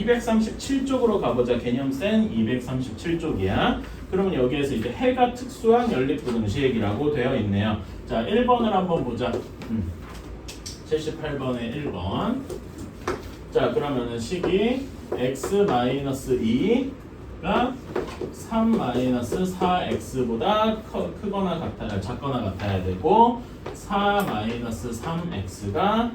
237쪽으로 가보자. 개념 센 237쪽이야. 그러면 여기에서 이제 해가 특수한 연립부등식이라고 되어 있네요. 자, 1번을 한번 보자. 78번에 1번. 자, 그러면은 식이 x-2가 3-4x보다 크거나 같아야, 작거나 같아야 되고 4-3x가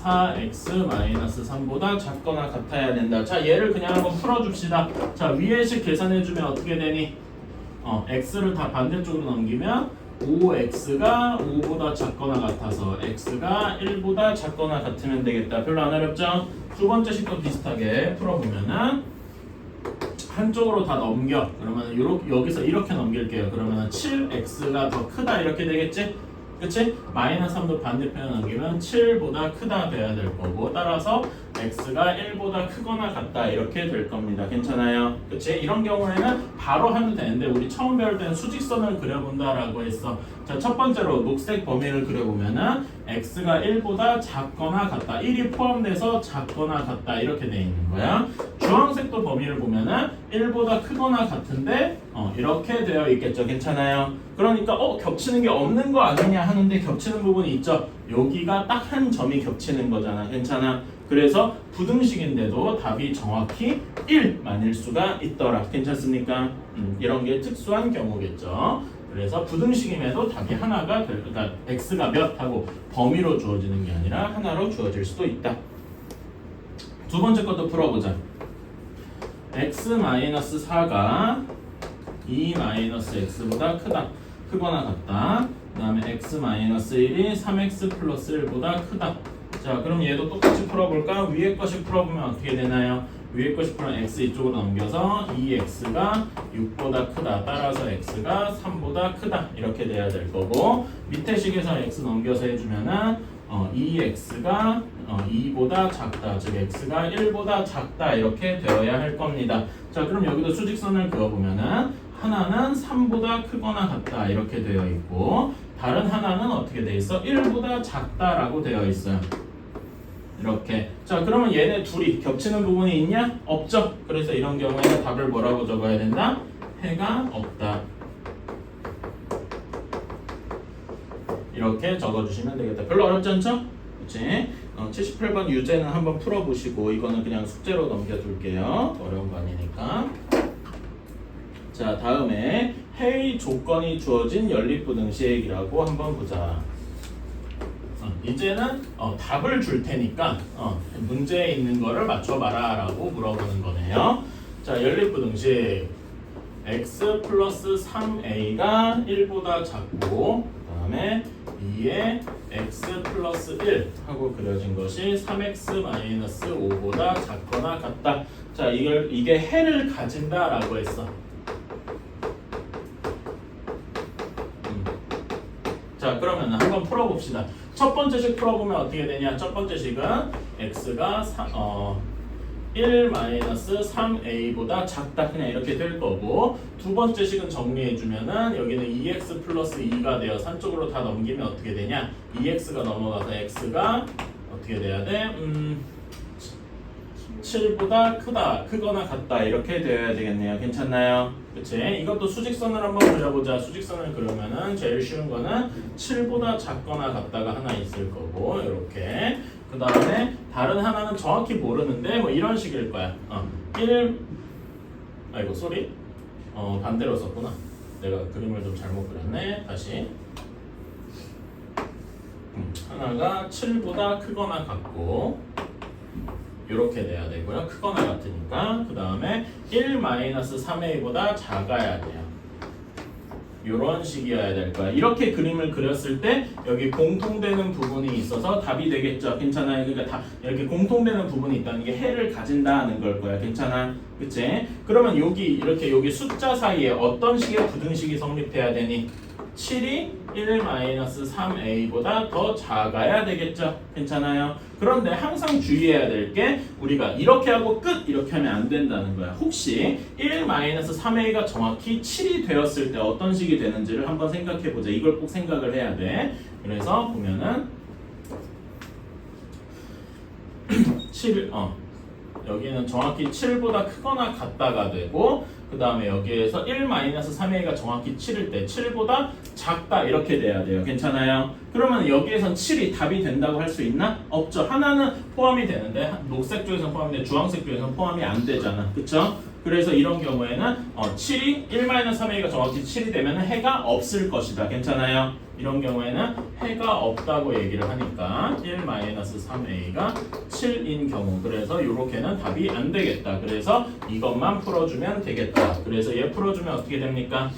4x-3보다 작거나 같아야 된다. 자, 얘를 그냥 한번 풀어줍시다. 자, 위의 식 계산해주면 어떻게 되니? x를 다 반대쪽으로 넘기면 5x가 5보다 작거나 같아서 x가 1보다 작거나 같으면 되겠다. 별로 안 어렵죠? 두 번째 식도 비슷하게 풀어보면은 한쪽으로 다 넘겨. 그러면 여기서 이렇게 넘길게요. 그러면 7x가 더 크다 이렇게 되겠지? 그치? -3도 반대편에 넘기면 7보다 크다 돼야 될 거고, 따라서 x가 1보다 크거나 같다 이렇게 될 겁니다. 괜찮아요? 그치? 이런 경우에는 바로 해도 되는데 우리 처음 배울 때는 수직선을 그려본다라고 했어. 자, 첫 번째로 녹색 범위를 그려보면은 x가 1보다 작거나 같다, 1이 포함돼서 작거나 같다 이렇게 돼 있는 거야. 주황색도 범위를 보면은 1보다 크거나 같은데 이렇게 되어 있겠죠. 괜찮아요? 그러니까 겹치는 게 없는 거 아니냐 하는데 겹치는 부분이 있죠. 여기가 딱 한 점이 겹치는 거잖아. 괜찮아? 그래서 부등식인데도 답이 정확히 1만일 수가 있더라. 괜찮습니까? 이런 게 특수한 경우겠죠. 그래서 부등식임에도 답이 하나가 그러니까 x가 몇 하고 범위로 주어지는 게 아니라 하나로 주어질 수도 있다. 두 번째 것도 풀어보자. x-4가 2-x보다 크거나 같다. 그 다음에 x-1이 3x 플러스 1보다 크다. 자, 그럼 얘도 똑같이 풀어볼까? 위에 것이 풀어보면 어떻게 되나요? 위에 것이 풀면 x 이쪽으로 넘겨서 2x가 6보다 크다. 따라서 x가 3보다 크다. 이렇게 돼야 될 거고, 밑에 식에서 x 넘겨서 해주면은 2x가 2보다 작다. 즉 x가 1보다 작다. 이렇게 되어야 할 겁니다. 자, 그럼 여기도 수직선을 그어보면은 하나는 3보다 크거나 같다. 이렇게 되어 있고, 다른 하나는 어떻게 되어 있어? 1보다 작다라고 되어 있어요. 이렇게. 자, 그러면 얘네 둘이 겹치는 부분이 있냐? 없죠. 그래서 이런 경우에는 답을 뭐라고 적어야 된다? 해가 없다. 이렇게 적어주시면 되겠다. 별로 어렵지 않죠? 그치? 78번 유제는 한번 풀어보시고 이거는 그냥 숙제로 넘겨둘게요. 어려운 거 아니니까. 자, 다음에 해의 조건이 주어진 연립부등식이라고 한번 보자. 이제는 답을 줄 테니까 문제에 있는 거를 맞춰봐라 라고 물어보는 거네요. 자, 연립부등식 x 플러스 3a가 1보다 작고, 그 다음에 2에 x 플러스 1 하고 그려진 것이 3x 마이너스 5보다 작거나 같다. 자, 이게 해를 가진다 라고 했어. 자, 그러면 한번 풀어봅시다. 첫 번째 식 풀어보면 어떻게 되냐? 첫 번째 식은 x가 1-3a보다 작다. 그냥 이렇게 될 거고, 두 번째 식은 정리해주면은 여기는 2x 플러스 2가 되어 산 쪽으로 다 넘기면 어떻게 되냐? 2x가 넘어가서 x가 어떻게 돼야 돼? 7보다 크거나 같다. 이렇게 되어야 되겠네요. 괜찮나요? 그치? 이것도 수직선을 한번 그려보자. 수직선을 그려면은 제일 쉬운 거는 7보다 작거나 같다가 하나 있을 거고, 이렇게. 그 다음에 다른 하나는 정확히 모르는데 뭐 이런 식일 거야. 아이고 쏘리. 반대로 썼구나. 내가 그림을 좀 잘못 그렸네. 다시. 하나가 7보다 크거나 같고, 이렇게 돼야 되고요. 크거나 같으니까. 그 다음에 1-3a보다 작아야 돼요. 이런 식이어야 될 거야. 이렇게 그림을 그렸을 때 여기 공통되는 부분이 있어서 답이 되겠죠. 괜찮아요? 그러니까 여기 공통되는 부분이 있다는 게 해를 가진다는 걸 거야. 괜찮아? 그치? 그러면 여기 숫자 사이에 어떤 식의 부등식이 성립해야 되니? 7이 1-3a보다 더 작아야 되겠죠. 괜찮아요? 그런데 항상 주의해야 될 게 우리가 이렇게 하고 끝! 이렇게 하면 안 된다는 거야. 혹시 1-3a가 정확히 7이 되었을 때 어떤 식이 되는지를 한번 생각해보자. 이걸 꼭 생각을 해야 돼. 그래서 보면은 7, 여기는 정확히 7보다 크거나 같다가 되고 그 다음에 여기에서 1-3a가 정확히 7일 때 7보다 작다 이렇게 돼야 돼요. 괜찮아요? 그러면 여기에선 7이 답이 된다고 할 수 있나? 없죠. 하나는 포함이 되는데 녹색 쪽에서는 포함이 되는데 주황색 쪽에서는 포함이 안 되잖아. 그쵸? 그래서 이런 경우에는 7이 1-3a가 정확히 7이 되면 해가 없을 것이다. 괜찮아요? 이런 경우에는 해가 없다고 얘기를 하니까 1-3a가 7인 경우 그래서 이렇게는 답이 안 되겠다. 그래서 이것만 풀어주면 되겠다. 그래서 얘 풀어주면 어떻게 됩니까?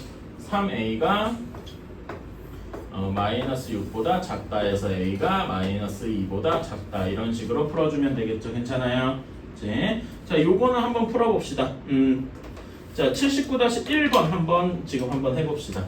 3a가 마이너스 6보다 작다 해서 a가 마이너스 2보다 작다 이런 식으로 풀어주면 되겠죠. 괜찮아요? 자, 요거는 한번 풀어봅시다. 자, 79-1번 지금 한번 해봅시다.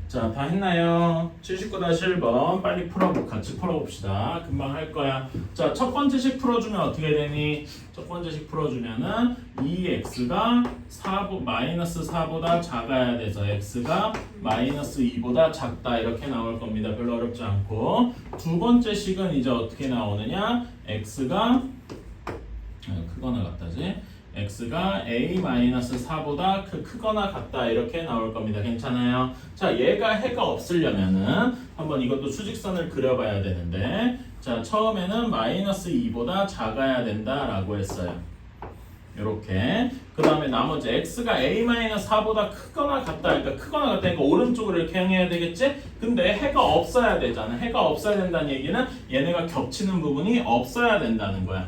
자, 다 했나요? 79-1번 빨리 같이 풀어봅시다. 금방 할 거야. 자, 첫 번째 식 풀어주면 어떻게 되니? 첫 번째 식 풀어주면은 2x가 마이너스 4보다 작아야 돼서 x가 마이너스 2보다 작다 이렇게 나올 겁니다. 별로 어렵지 않고. 두 번째 식은 이제 어떻게 나오느냐? x가 크거나 같다지? x가 a-4보다 크거나 같다 이렇게 나올 겁니다. 괜찮아요? 자, 얘가 해가 없으려면은 한번 이것도 수직선을 그려봐야 되는데 자, 처음에는 마이너스 2보다 작아야 된다라고 했어요. 이렇게 그 다음에 나머지 x가 a-4보다 크거나 같다 그러니까 크거나 같다니까 오른쪽으로 이렇게 향해야 되겠지? 근데 해가 없어야 되잖아. 해가 없어야 된다는 얘기는 얘네가 겹치는 부분이 없어야 된다는 거야.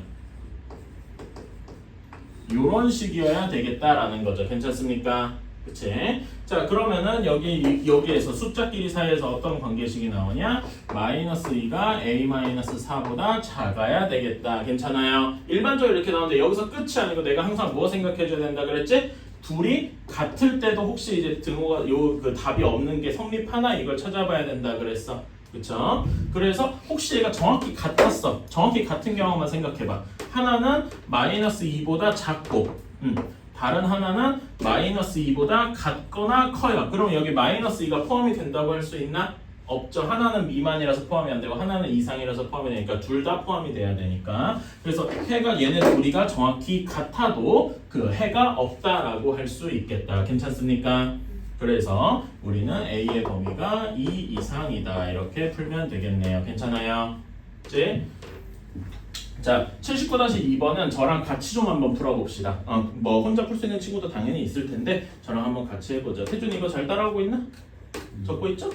요런 식이어야 되겠다라는 거죠. 괜찮습니까? 그치? 자, 그러면은 여기에서 숫자끼리 사이에서 어떤 관계식이 나오냐? 마이너스 2가 a-4보다 작아야 되겠다. 괜찮아요? 일반적으로 이렇게 나오는데 여기서 끝이 아니고 내가 항상 뭐 생각해줘야 된다 그랬지? 둘이 같을 때도 혹시 이제 등호가 그 답이 없는 게 성립하나 이걸 찾아봐야 된다 그랬어. 그쵸? 그래서 혹시 얘가 정확히 같았어. 정확히 같은 경우만 생각해봐. 하나는 마이너스 2보다 작고 다른 하나는 마이너스 2보다 같거나 커요. 그럼 여기 마이너스 2가 포함이 된다고 할 수 있나? 없죠. 하나는 미만이라서 포함이 안 되고 하나는 이상이라서 포함이 되니까 둘 다 포함이 돼야 되니까 그래서 해가 얘네 둘이가 정확히 같아도 그 해가 없다라고 할 수 있겠다. 괜찮습니까? 그래서 우리는 A의 범위가 2 이상이다 이렇게 풀면 되겠네요. 괜찮아요? 그치? 자, 79-2번은 저랑 같이 좀 한번 풀어봅시다. 뭐 혼자 풀 수 있는 친구도 당연히 있을 텐데 저랑 한번 같이 해보자. 태준이 이거 잘 따라오고 있나? 적고 있죠?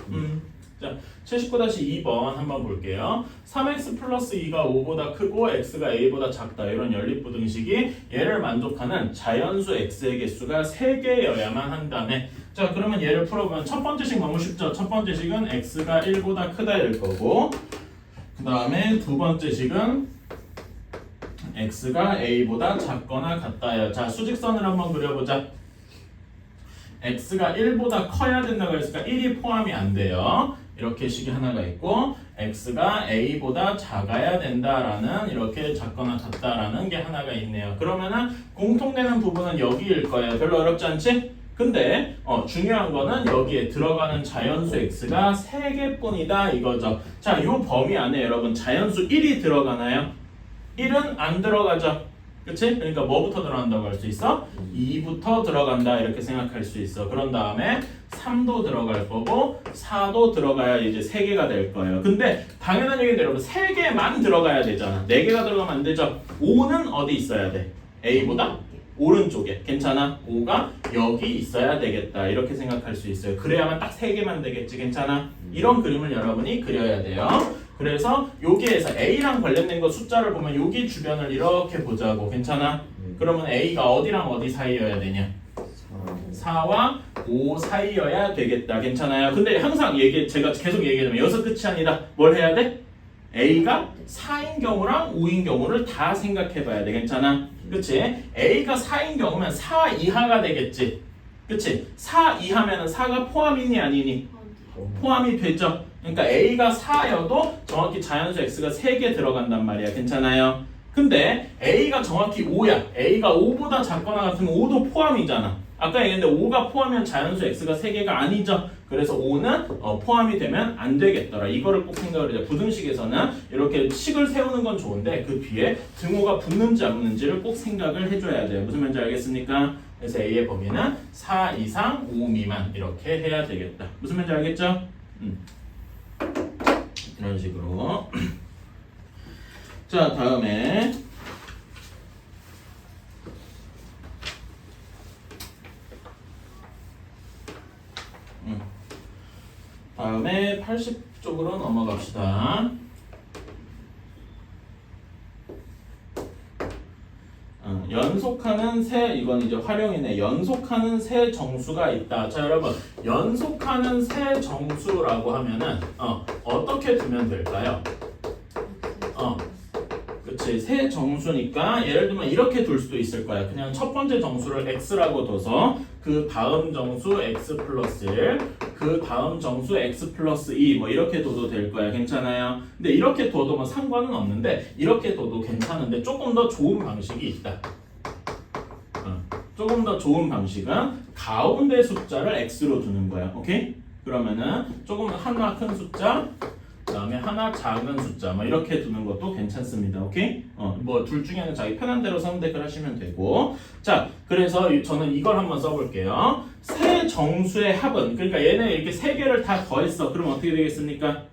자, 79-2번 한번 볼게요. 3x 플러스 2가 5보다 크고 x가 a보다 작다. 이런 연립부등식이 얘를 만족하는 자연수 x의 개수가 3개여야만 한다네. 자, 그러면 얘를 풀어보면 첫 번째 식 너무 쉽죠? 첫 번째 식은 x가 1보다 크다일 거고, 그 다음에 두 번째 식은 x가 a보다 작거나 같다요. 자, 수직선을 한번 그려보자. x가 1보다 커야 된다고 했으니까 1이 포함이 안 돼요. 이렇게 식이 하나가 있고, x가 a보다 작아야 된다라는, 이렇게 작거나 같다라는 게 하나가 있네요. 그러면은 공통되는 부분은 여기일 거예요. 별로 어렵지 않지? 근데 중요한 거는 여기에 들어가는 자연수 x가 3개뿐이다 이거죠. 자, 이 범위 안에 여러분 자연수 1이 들어가나요? 1은 안 들어가죠. 그치? 그러니까 뭐부터 들어간다고 할 수 있어? 2부터 들어간다 이렇게 생각할 수 있어. 그런 다음에 3도 들어갈 거고 4도 들어가야 이제 3개가 될 거예요. 근데 당연한 얘기인데 여러분 3개만 들어가야 되잖아. 4개가 들어가면 안 되죠. 5는 어디 있어야 돼? A보다 오른쪽에. 괜찮아? 5가 여기 있어야 되겠다 이렇게 생각할 수 있어요. 그래야만 딱 3개만 되겠지. 괜찮아? 이런 그림을 여러분이 그려야 돼요. 그래서 여기에서 A랑 관련된 거 숫자를 보면 여기 주변을 이렇게 보자고. 괜찮아? 그러면 A가 어디랑 어디 사이여야 되냐? 4와 5 사이여야 되겠다. 괜찮아요? 근데 항상 제가 계속 얘기하자면 여기서 끝이 아니라 뭘 해야 돼? A가 4인 경우랑 5인 경우를 다 생각해 봐야 돼. 괜찮아? 그치? A가 4인 경우면 4 이하가 되겠지. 그치? 4 이하면은 4가 포함이니 아니니? 포함이 되죠. 그러니까 A가 4여도 정확히 자연수 X가 3개 들어간단 말이야. 괜찮아요? 근데 A가 정확히 5야. A가 5보다 작거나 같으면 5도 포함이잖아. 아까 얘기했는데 5가 포함이면 자연수 X가 3개가 아니죠. 그래서 5는 포함이 되면 안 되겠더라. 이거를 꼭 생각을 해야 돼. 부등식에서는 이렇게 식을 세우는 건 좋은데 그 뒤에 등호가 붙는지 안 붙는지를 꼭 생각을 해줘야 돼요. 무슨 말인지 알겠습니까? 그래서 A의 범위는 4 이상 5 미만 이렇게 해야 되겠다. 무슨 말인지 알겠죠? 이런 식으로. 자, 다음에 다음에 80쪽으로 넘어갑시다. 연속하는 이건 이제 활용이네. 연속하는 세 정수가 있다. 자, 여러분, 연속하는 세 정수라고 하면은 어떻게 두면 될까요? 그치, 세 정수니까 예를 들면 이렇게 둘 수도 있을 거야. 그냥 첫 번째 정수를 x라고 둬서 그 다음 정수 x 플러스 1, 그 다음 정수 x 플러스 2 뭐 이렇게 둬도 될 거야. 괜찮아요? 근데 이렇게 둬도 뭐 상관은 없는데 이렇게 둬도 괜찮은데 조금 더 좋은 방식이 있다. 조금 더 좋은 방식은 가운데 숫자를 x로 두는 거야. 오케이? 그러면은 조금 하나 큰 숫자, 그 다음에 하나 작은 숫자 뭐 이렇게 두는 것도 괜찮습니다. 오케이? 뭐 둘 중에는 자기 편한 대로 선택을 하시면 되고. 자, 그래서 저는 이걸 한번 써볼게요. 세 정수의 합은, 그러니까 얘네 이렇게 세 개를 다 더했어. 그럼 어떻게 되겠습니까?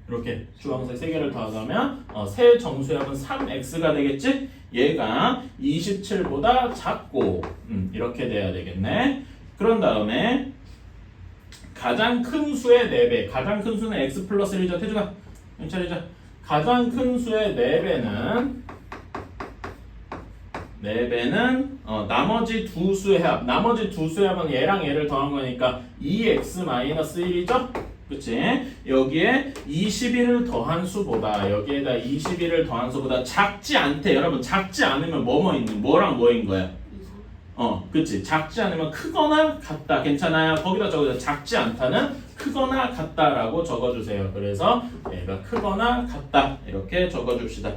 이렇게 주황색 세 개를 더하면 세 정수의 합은 3x가 되겠지? 얘가 27보다 작고 이렇게 돼야 되겠네. 그런 다음에 가장 큰 수의 4배. 가장 큰 수는 x 플러스 1이죠. 태준아, 차리자. 가장 큰 수의 4배는 나머지 두 수의 합. 나머지 두 수의 합은 얘랑 얘를 더한 거니까 2x 마이너스 1이죠. 그치? 여기에 21을 더한 수보다, 여기에다 21을 더한 수보다 작지 않대. 여러분, 작지 않으면 뭐랑 뭐인 거야? 그치. 작지 않으면 크거나 같다. 괜찮아요? 거기다 적어줘. 작지 않다는 크거나 같다라고 적어주세요. 그래서 얘가 크거나 같다. 이렇게 적어줍시다.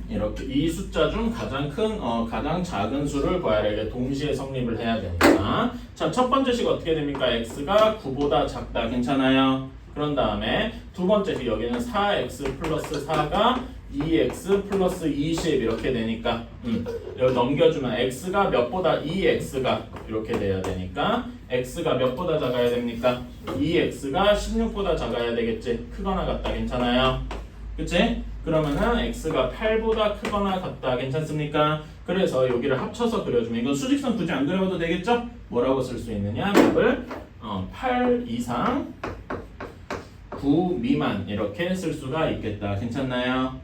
이렇게 이 숫자 중 가장 큰, 가장 작은 수를 구하라. 이게 동시에 성립을 해야 됩니다. 자, 첫 번째 식 어떻게 됩니까? x가 9보다 작다. 괜찮아요? 그런 다음에 두 번째 식 여기는 4x 플러스 4가 2x 플러스 20 이렇게 되니까 여기 넘겨주면 x가 몇보다 2x가 이렇게 돼야 되니까 x가 몇보다 작아야 됩니까? 2x가 16보다 작아야 되겠지. 크거나 같다. 괜찮아요? 그치? 그러면은 x가 8보다 크거나 같다. 괜찮습니까? 그래서 여기를 합쳐서 그려주면 이건 수직선 굳이 안 그려도 되겠죠? 뭐라고 쓸 수 있느냐? 답을 8 이상 9 미만 이렇게 쓸 수가 있겠다. 괜찮나요?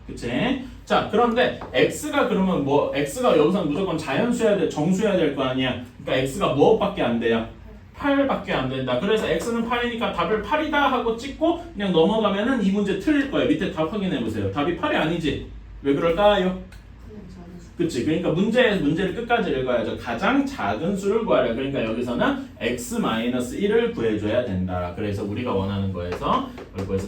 그치? 자, 그런데 x가 그러면 뭐 x가 여기서 무조건 자연수여야 돼, 정수여야 될 거 아니야. 그러니까 x가 무엇밖에 안 돼요? 8밖에 안 된다. 그래서 x는 8이니까 답을 8이다 하고 찍고 그냥 넘어가면은 이 문제 틀릴 거예요. 밑에 답 확인해 보세요. 답이 8이 아니지. 왜 그럴까요? 그치? 그러니까 문제를 끝까지 읽어야죠. 가장 작은 수를 구하라. 그러니까 여기서는 x-1을 구해줘야 된다. 그래서 우리가 원하는 거에서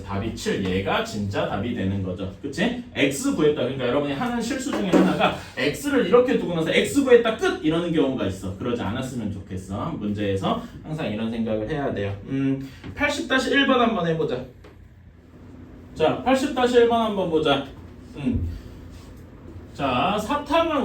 답이 7. 얘가 진짜 답이 되는 거죠. 그치? x 구했다. 그러니까 여러분이 하는 실수 중에 하나가 x를 이렇게 두고 나서 x 구했다 끝! 이러는 경우가 있어. 그러지 않았으면 좋겠어. 문제에서 항상 이런 생각을 해야 돼요. 80-1번 한번 해보자. 자, 80-1번 한번 보자. 자,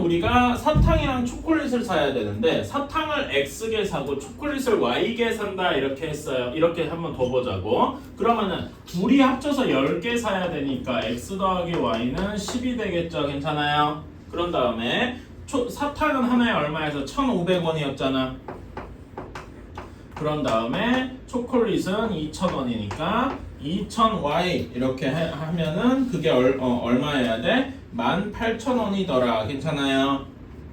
우리가 사탕이랑 초콜릿을 사야 되는데 사탕을 X개 사고 초콜릿을 Y개 산다 이렇게 했어요. 이렇게 한번 더 보자고. 그러면은 둘이 합쳐서 10개 사야 되니까 X 더하기 Y는 10이 되겠죠. 괜찮아요? 그런 다음에 사탕은 하나에 얼마에서 1,500원이었잖아. 그런 다음에 초콜릿은 2,000원이니까 2,000Y 이렇게 하면은 그게 얼마여야 돼? 18,000원이더라. 괜찮아요?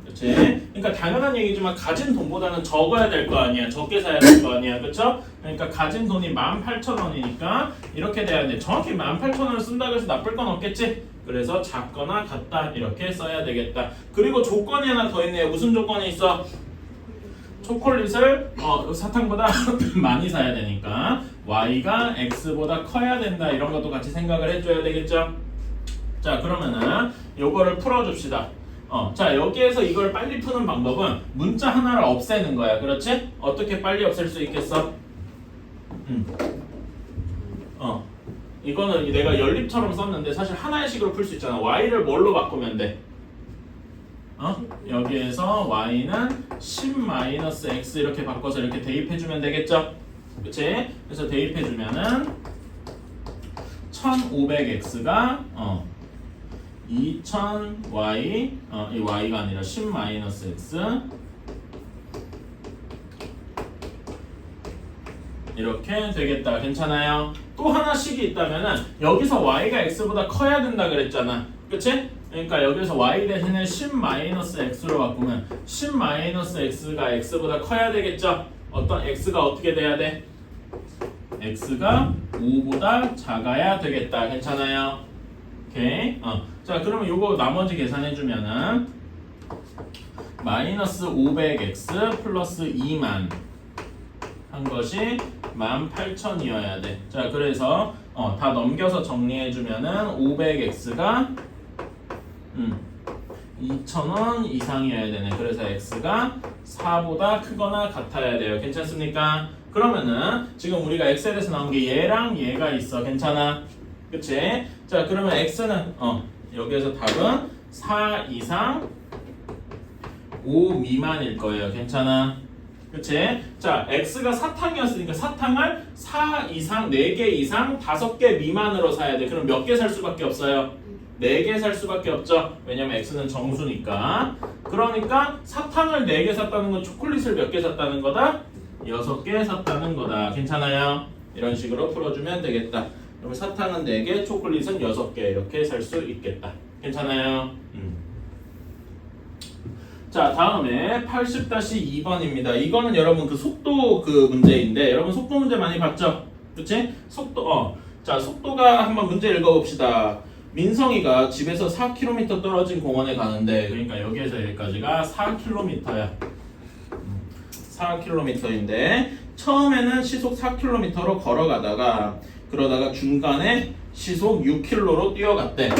그렇지? 그러니까 당연한 얘기지만 가진 돈보다는 적어야 될 거 아니야. 적게 사야 될 거 아니야. 그렇죠? 그러니까 가진 돈이 18,000원이니까 이렇게 돼야 돼. 정확히 18,000원을 쓴다고 해서 나쁠 건 없겠지? 그래서 작거나 같다 이렇게 써야 되겠다. 그리고 조건이 하나 더 있네요. 무슨 조건이 있어? 초콜릿을 사탕보다 많이 사야 되니까 Y가 X보다 커야 된다. 이런 것도 같이 생각을 해줘야 되겠죠? 자, 그러면은 요거를 풀어줍시다. 자, 여기에서 이걸 빨리 푸는 방법은 문자 하나를 없애는 거야. 그렇지? 어떻게 빨리 없앨 수 있겠어? 이거는 내가 연립처럼 썼는데 사실 하나의 식으로 풀 수 있잖아. Y를 뭘로 바꾸면 돼? 여기에서 Y는 10-X 이렇게 바꿔서 이렇게 대입해주면 되겠죠? 그치? 그래서 대입해주면은 1500X가 2000Y 이 Y가 아니라 10-X 이렇게 되겠다. 괜찮아요? 또 하나씩이 있다면은 여기서 Y가 X보다 커야 된다 그랬잖아. 그치? 그러니까 여기서 Y 대신에 10-X로 바꾸면 10-X가 X보다 커야 되겠죠? X가 어떻게 돼야 돼? X가 5보다 작아야 되겠다. 괜찮아요? 오케이. 자, 그러면 요거 나머지 계산해주면은 마이너스 500X 플러스 2만 한 것이 18,000이어야 돼. 자, 그래서 다 넘겨서 정리해주면은 500X가 2,000원 이상이어야 되네. 그래서 X가 4보다 크거나 같아야 돼요. 괜찮습니까? 그러면은 지금 우리가 X에 대해서 나온 게 얘랑 얘가 있어. 괜찮아? 그치? 자, 그러면 X는 여기에서 답은 4 이상 5 미만일 거예요. 괜찮아? 그치? 자, X가 사탕이었으니까 사탕을 4 이상, 4개 이상, 5개 미만으로 사야 돼. 그럼 몇 개 살 수밖에 없어요? 4개 살 수밖에 없죠. 왜냐면 X는 정수니까. 그러니까 사탕을 4개 샀다는 건 초콜릿을 몇 개 샀다는 거다? 6개 샀다는 거다. 괜찮아요? 이런 식으로 풀어주면 되겠다. 그럼 사탕은 4개, 초콜릿은 6개 이렇게 살 수 있겠다. 괜찮아요? 자, 다음에 80-2번입니다. 이거는 여러분 그 속도 그 문제인데 여러분 속도 문제 많이 봤죠? 그치? 속도 자, 속도가 한번 문제 읽어봅시다. 민성이가 집에서 4km 떨어진 공원에 가는데 그러니까 여기에서 여기까지가 4km야. 4km인데 처음에는 시속 4km로 걸어가다가 그러다가 중간에 시속 6km로 뛰어갔대.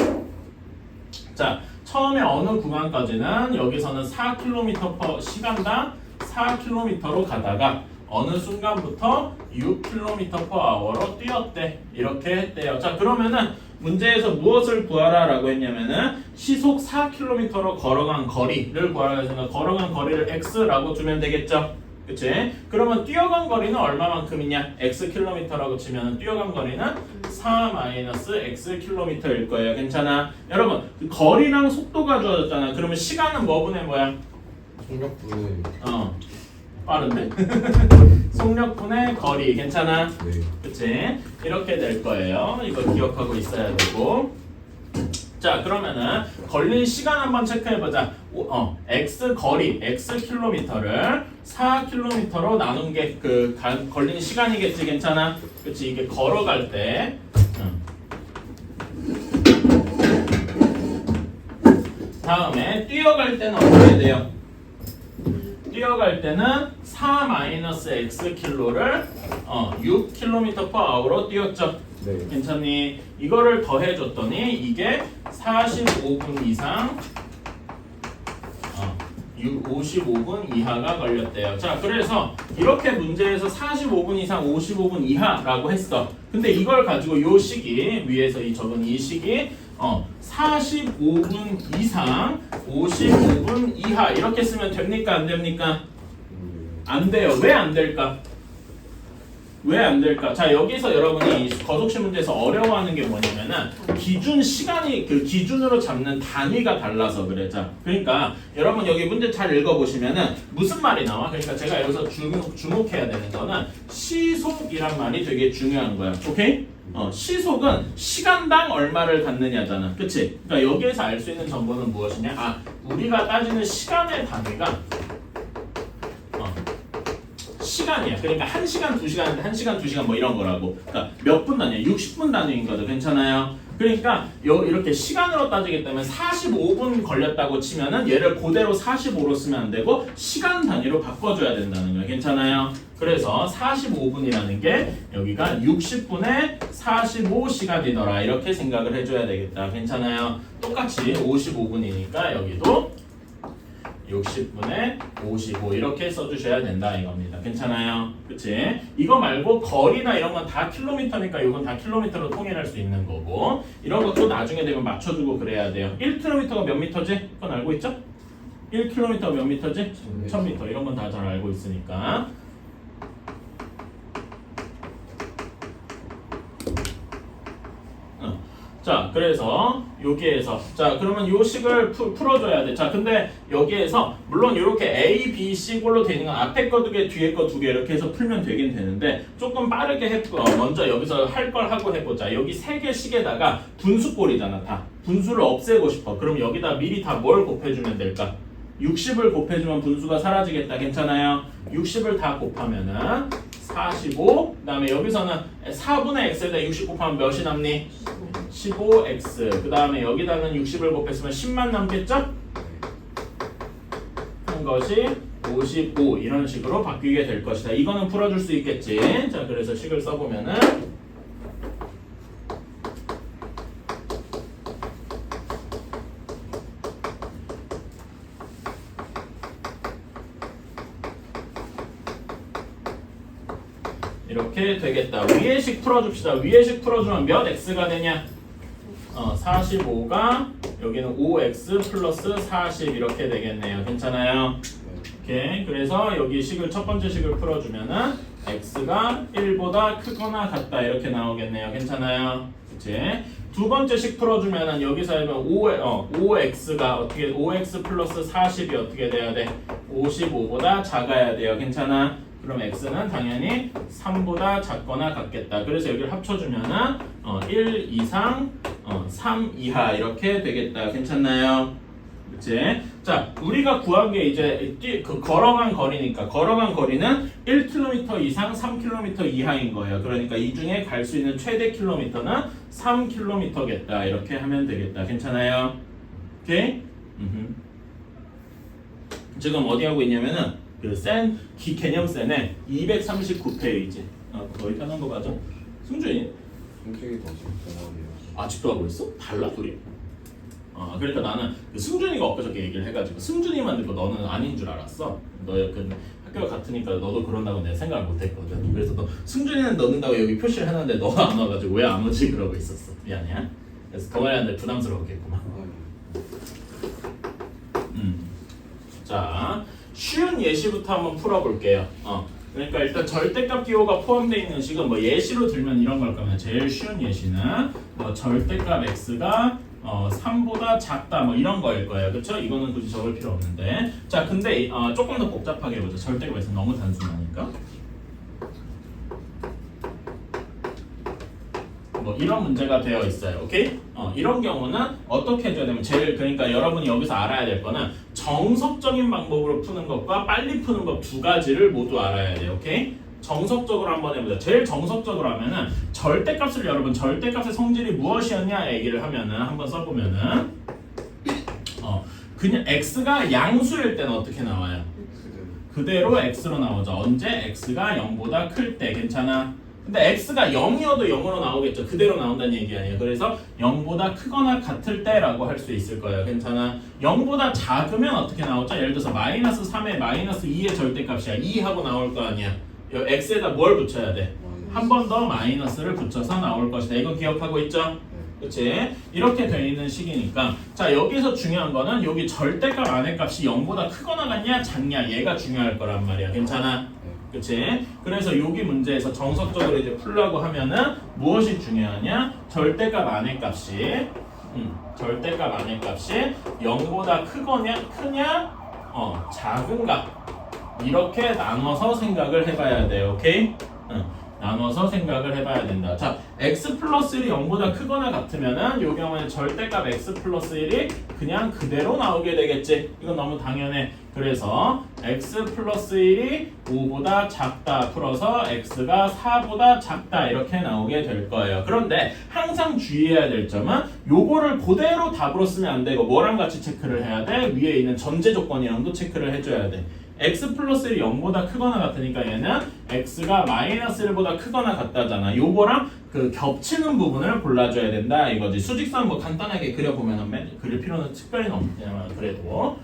자, 처음에 어느 구간까지는 여기서는 4km 시간당 4km로 가다가 어느 순간부터 6km/h로 뛰었대. 이렇게 했대요. 자, 그러면은 문제에서 무엇을 구하라 라고 했냐면은 시속 4km로 걸어간 거리를 구하라 해서 걸어간 거리를 x라고 주면 되겠죠. 그치? 그러면 뛰어간 거리는 얼마만큼이냐? xkm라고 치면 뛰어간 거리는 4-xkm일 거예요. 괜찮아? 여러분 그 거리랑 속도가 주어졌잖아. 그러면 시간은 뭐 분의 뭐야? 속력분의 빠른데? 속력분의 거리. 괜찮아? 네. 그치? 이렇게 될 거예요. 이거 기억하고 있어야 되고. 자, 그러면은 걸린 시간 한번 체크해보자. x 거리, xkm를 4km로 나눈 게 그 걸린 시간이겠지. 괜찮아? 그치? 이게 걸어갈 때 다음에 뛰어갈 때는 어떻게 돼요? 뛰어갈 때는 4-xkm를 6km/h로 뛰었죠. 네. 괜찮니? 이거를 더해줬더니 이게 45분 이상 55분 이하가 걸렸대요. 자, 그래서 이렇게 문제에서 45분 이상 55분 이하라고 했어. 근데 이걸 가지고 요 식이 위에서 이 적은 이 식이 45분 이상 55분 이하 이렇게 쓰면 됩니까? 안 됩니까? 안 돼요. 왜 안 될까? 왜 안 될까? 자, 여기서 여러분이 거속시 문제에서 어려워하는 게 뭐냐면은 기준 시간이 그 기준으로 잡는 단위가 달라서 그래. 자, 그러니까 여러분 여기 문제 잘 읽어보시면은 무슨 말이 나와? 그러니까 제가 여기서 주목해야 되는 거는 시속이란 말이 되게 중요한 거야. 오케이? 시속은 시간당 얼마를 갖느냐잖아. 그치? 그러니까 여기에서 알 수 있는 정보는 무엇이냐? 우리가 따지는 시간의 단위가 시간이야. 그러니까 1시간, 2시간인데 1시간, 2시간 뭐 이런 거라고. 그러니까 몇 분 단위야? 60분 단위인 거죠. 괜찮아요? 그러니까 이렇게 시간으로 따지기 때문에 45분 걸렸다고 치면은 얘를 그대로 45로 쓰면 안 되고 시간 단위로 바꿔줘야 된다는 거야. 괜찮아요? 그래서 45분이라는 게 여기가 60분에 45시간이더라. 이렇게 생각을 해줘야 되겠다. 괜찮아요? 똑같이 55분이니까 여기도 60분에 55 이렇게 써주셔야 된다 이겁니다. 괜찮아요? 그치? 이거 말고 거리나 이런 건 다 킬로미터니까 이건 다 킬로미터로 통일할 수 있는 거고 이런 것도 나중에 되면 맞춰주고 그래야 돼요. 1km가 몇 미터지? 그건 알고 있죠? 1km가 몇 미터지? 1000m 이런 건 다 잘 알고 있으니까 자, 그래서 여기에서 자, 그러면 요 식을 풀어줘야 돼. 자, 근데 여기에서 물론 이렇게 A, B, C 꼴로 되는 건 앞에 거 두 개, 뒤에 거 두 개 이렇게 해서 풀면 되긴 되는데 조금 빠르게 먼저 여기서 할 걸 하고 해보자. 여기 세 개 식에다가 분수꼴이잖아, 다. 분수를 없애고 싶어. 그럼 여기다 미리 다 뭘 곱해주면 될까? 60을 곱해주면 분수가 사라지겠다. 괜찮아요? 60을 다 곱하면은 45, 그 다음에 여기서는 4분의 x에다 60 곱하면 몇이 남니? 15x. 그 다음에 여기다는 60을 곱했으면 10만 남겠죠? 한 것이 55 이런 식으로 바뀌게 될 것이다. 이거는 풀어줄 수 있겠지. 자, 그래서 식을 써보면은 이렇게 되겠다. 위의 식 풀어줍시다. 위의 식 풀어주면 몇 x가 되냐? 45가 여기는 5x 플러스 40 이렇게 되겠네요. 괜찮아요? 오케이. 그래서 여기 식을 첫 번째 식을 풀어주면은 x가 1보다 크거나 같다 이렇게 나오겠네요. 괜찮아요? 그치? 두 번째 식 풀어주면은 여기서 하면 5x가 어떻게 5x 플러스 40이 어떻게 돼야 돼? 55보다 작아야 돼요. 괜찮아? 그럼 x는 당연히 3보다 작거나 같겠다. 그래서 여기를 합쳐주면은 1 이상 3 이하 이렇게 되겠다. 괜찮나요? 그치? 자, 우리가 구한 게 이제 걸어간 거리니까 걸어간 거리는 1km 이상 3km 이하인 거예요. 그러니까 이 중에 갈 수 있는 최대 킬로미터는 3km겠다. 이렇게 하면 되겠다. 괜찮아요? 오케이? 지금 어디 하고 있냐면은 개념센에 239페이지. 거의 편한 거 맞아? 승준이? 성격이 더 중요해요. 아직도 하고 있어? 달라 둘이? 그러니까 나는 승준이가 엊그저께 얘기를 해가지고 승준이만 듣고 너는 아닌 줄 알았어. 너의 그 학교가 같으니까 너도 그런다고 내가 생각을 못했거든. 그래서 너 승준이는 넣는다고 여기 표시를 해놨는데 너가 안 와가지고 왜 안 오지 그러고 있었어. 미안해. 그래서 동아리한테 부담스러웠겠구만. 자, 쉬운 예시부터 한번 풀어볼게요. 그러니까 일단 절대값 기호가 포함되어 있는 식은 뭐 예시로 들면 이런 걸 거면 제일 쉬운 예시는 뭐 절대값 x가 3보다 작다 뭐 이런 거일 거예요. 그렇죠? 이거는 굳이 적을 필요 없는데. 자, 근데 조금 더 복잡하게 해보자. 절대값 x는 너무 단순하니까. 뭐 이런 문제가 되어 있어요. 오케이? 이런 경우는 어떻게 해줘야 되면 제일 그러니까 여러분이 여기서 알아야 될 거는 정석적인 방법으로 푸는 것과 빨리 푸는 법 두 가지를 모두 알아야 돼요. 오케이? 정석적으로 한번 해보자. 제일 정석적으로 하면은 절대값을 여러분 절대값의 성질이 무엇이었냐 얘기를 하면은 한번 써보면은 그냥 x가 양수일 때는 어떻게 나와요? 그대로 x로 나오죠. 언제? x가 0보다 클 때. 괜찮아? 근데 x가 0이어도 0으로 나오겠죠. 그대로 나온다는 얘기 아니에요. 그래서 0보다 크거나 같을 때라고 할 수 있을 거예요. 괜찮아? 0보다 작으면 어떻게 나오죠? 예를 들어서 마이너스 3에 마이너스 2의 절대값이야. 2 하고 나올 거 아니야. x에다 뭘 붙여야 돼? 한 번 더 마이너스를 붙여서 나올 것이다. 이거 기억하고 있죠? 그치? 이렇게 돼 있는 식이니까 자 여기서 중요한 거는 여기 절대값 안의 값이 0보다 크거나 같냐 작냐 얘가 중요할 거란 말이야. 괜찮아? 그치? 그래서 여기 문제에서 정석적으로 이제 풀려고 하면은 무엇이 중요하냐? 절대값 안의 값이 절대값 안의 값이 0보다 크냐 작은가 이렇게 나눠서 생각을 해봐야 돼요. 오케이? 나눠서 생각을 해봐야 된다. 자, x 플러스 1이 0보다 크거나 같으면은 이 경우에는 절대값 x 플러스 1이 그냥 그대로 나오게 되겠지. 이건 너무 당연해. 그래서 x 플러스 1이 5보다 작다 풀어서 x가 4보다 작다 이렇게 나오게 될 거예요. 그런데 항상 주의해야 될 점은 요거를 그대로 답으로 쓰면 안 되고 뭐랑 같이 체크를 해야 돼? 위에 있는 전제 조건이랑도 체크를 해줘야 돼. x 플러스 1이 0보다 크거나 같으니까 얘는 x가 마이너스 1보다 크거나 같다잖아. 요거랑 그 겹치는 부분을 골라줘야 된다 이거지. 수직선 뭐 간단하게 그려보면 그릴 필요는 특별히 없지만 그래도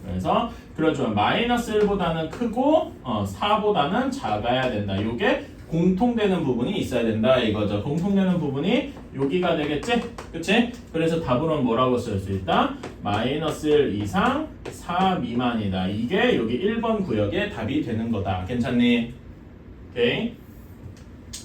그래서 그려주면 마이너스 1보다는 크고 4보다는 작아야 된다. 요게 공통되는 부분이 있어야 된다 이거죠. 공통되는 부분이 여기가 되겠지? 그치? 그래서 답으로는 뭐라고 쓸 수 있다? 마이너스 1 이상 4 미만이다. 이게 여기 1번 구역의 답이 되는 거다. 괜찮니? 오케이?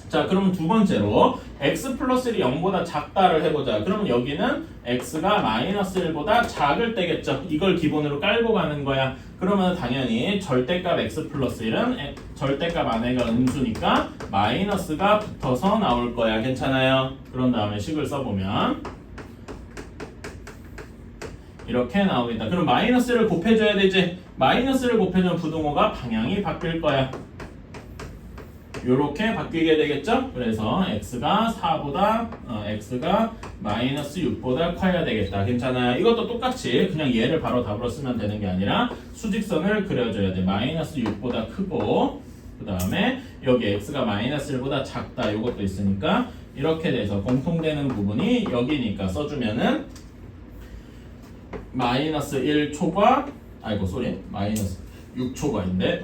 자, 그러면 두 번째로 x 플러스 1이 0보다 작다를 해보자. 그러면 여기는 x가 마이너스 1보다 작을 때겠죠. 이걸 기본으로 깔고 가는 거야. 그러면 당연히 절대값 x 플러스 1은 절대값 안에가 음수니까 마이너스가 붙어서 나올 거야. 괜찮아요? 그런 다음에 식을 써보면 이렇게 나오겠다. 그럼 마이너스를 곱해줘야 되지. 마이너스를 곱해주면 부등호가 방향이 바뀔 거야. 요렇게 바뀌게 되겠죠? 그래서 x가 4보다 x가 마이너스 6보다 커야 되겠다. 괜찮아요? 이것도 똑같이 그냥 얘를 바로 답으로 쓰면 되는 게 아니라 수직선을 그려줘야 돼. 마이너스 6보다 크고 그 다음에 여기 x가 마이너스 1보다 작다. 요것도 있으니까 이렇게 돼서 공통되는 부분이 여기니까 써주면은 마이너스 1초과 마이너스 6초과인데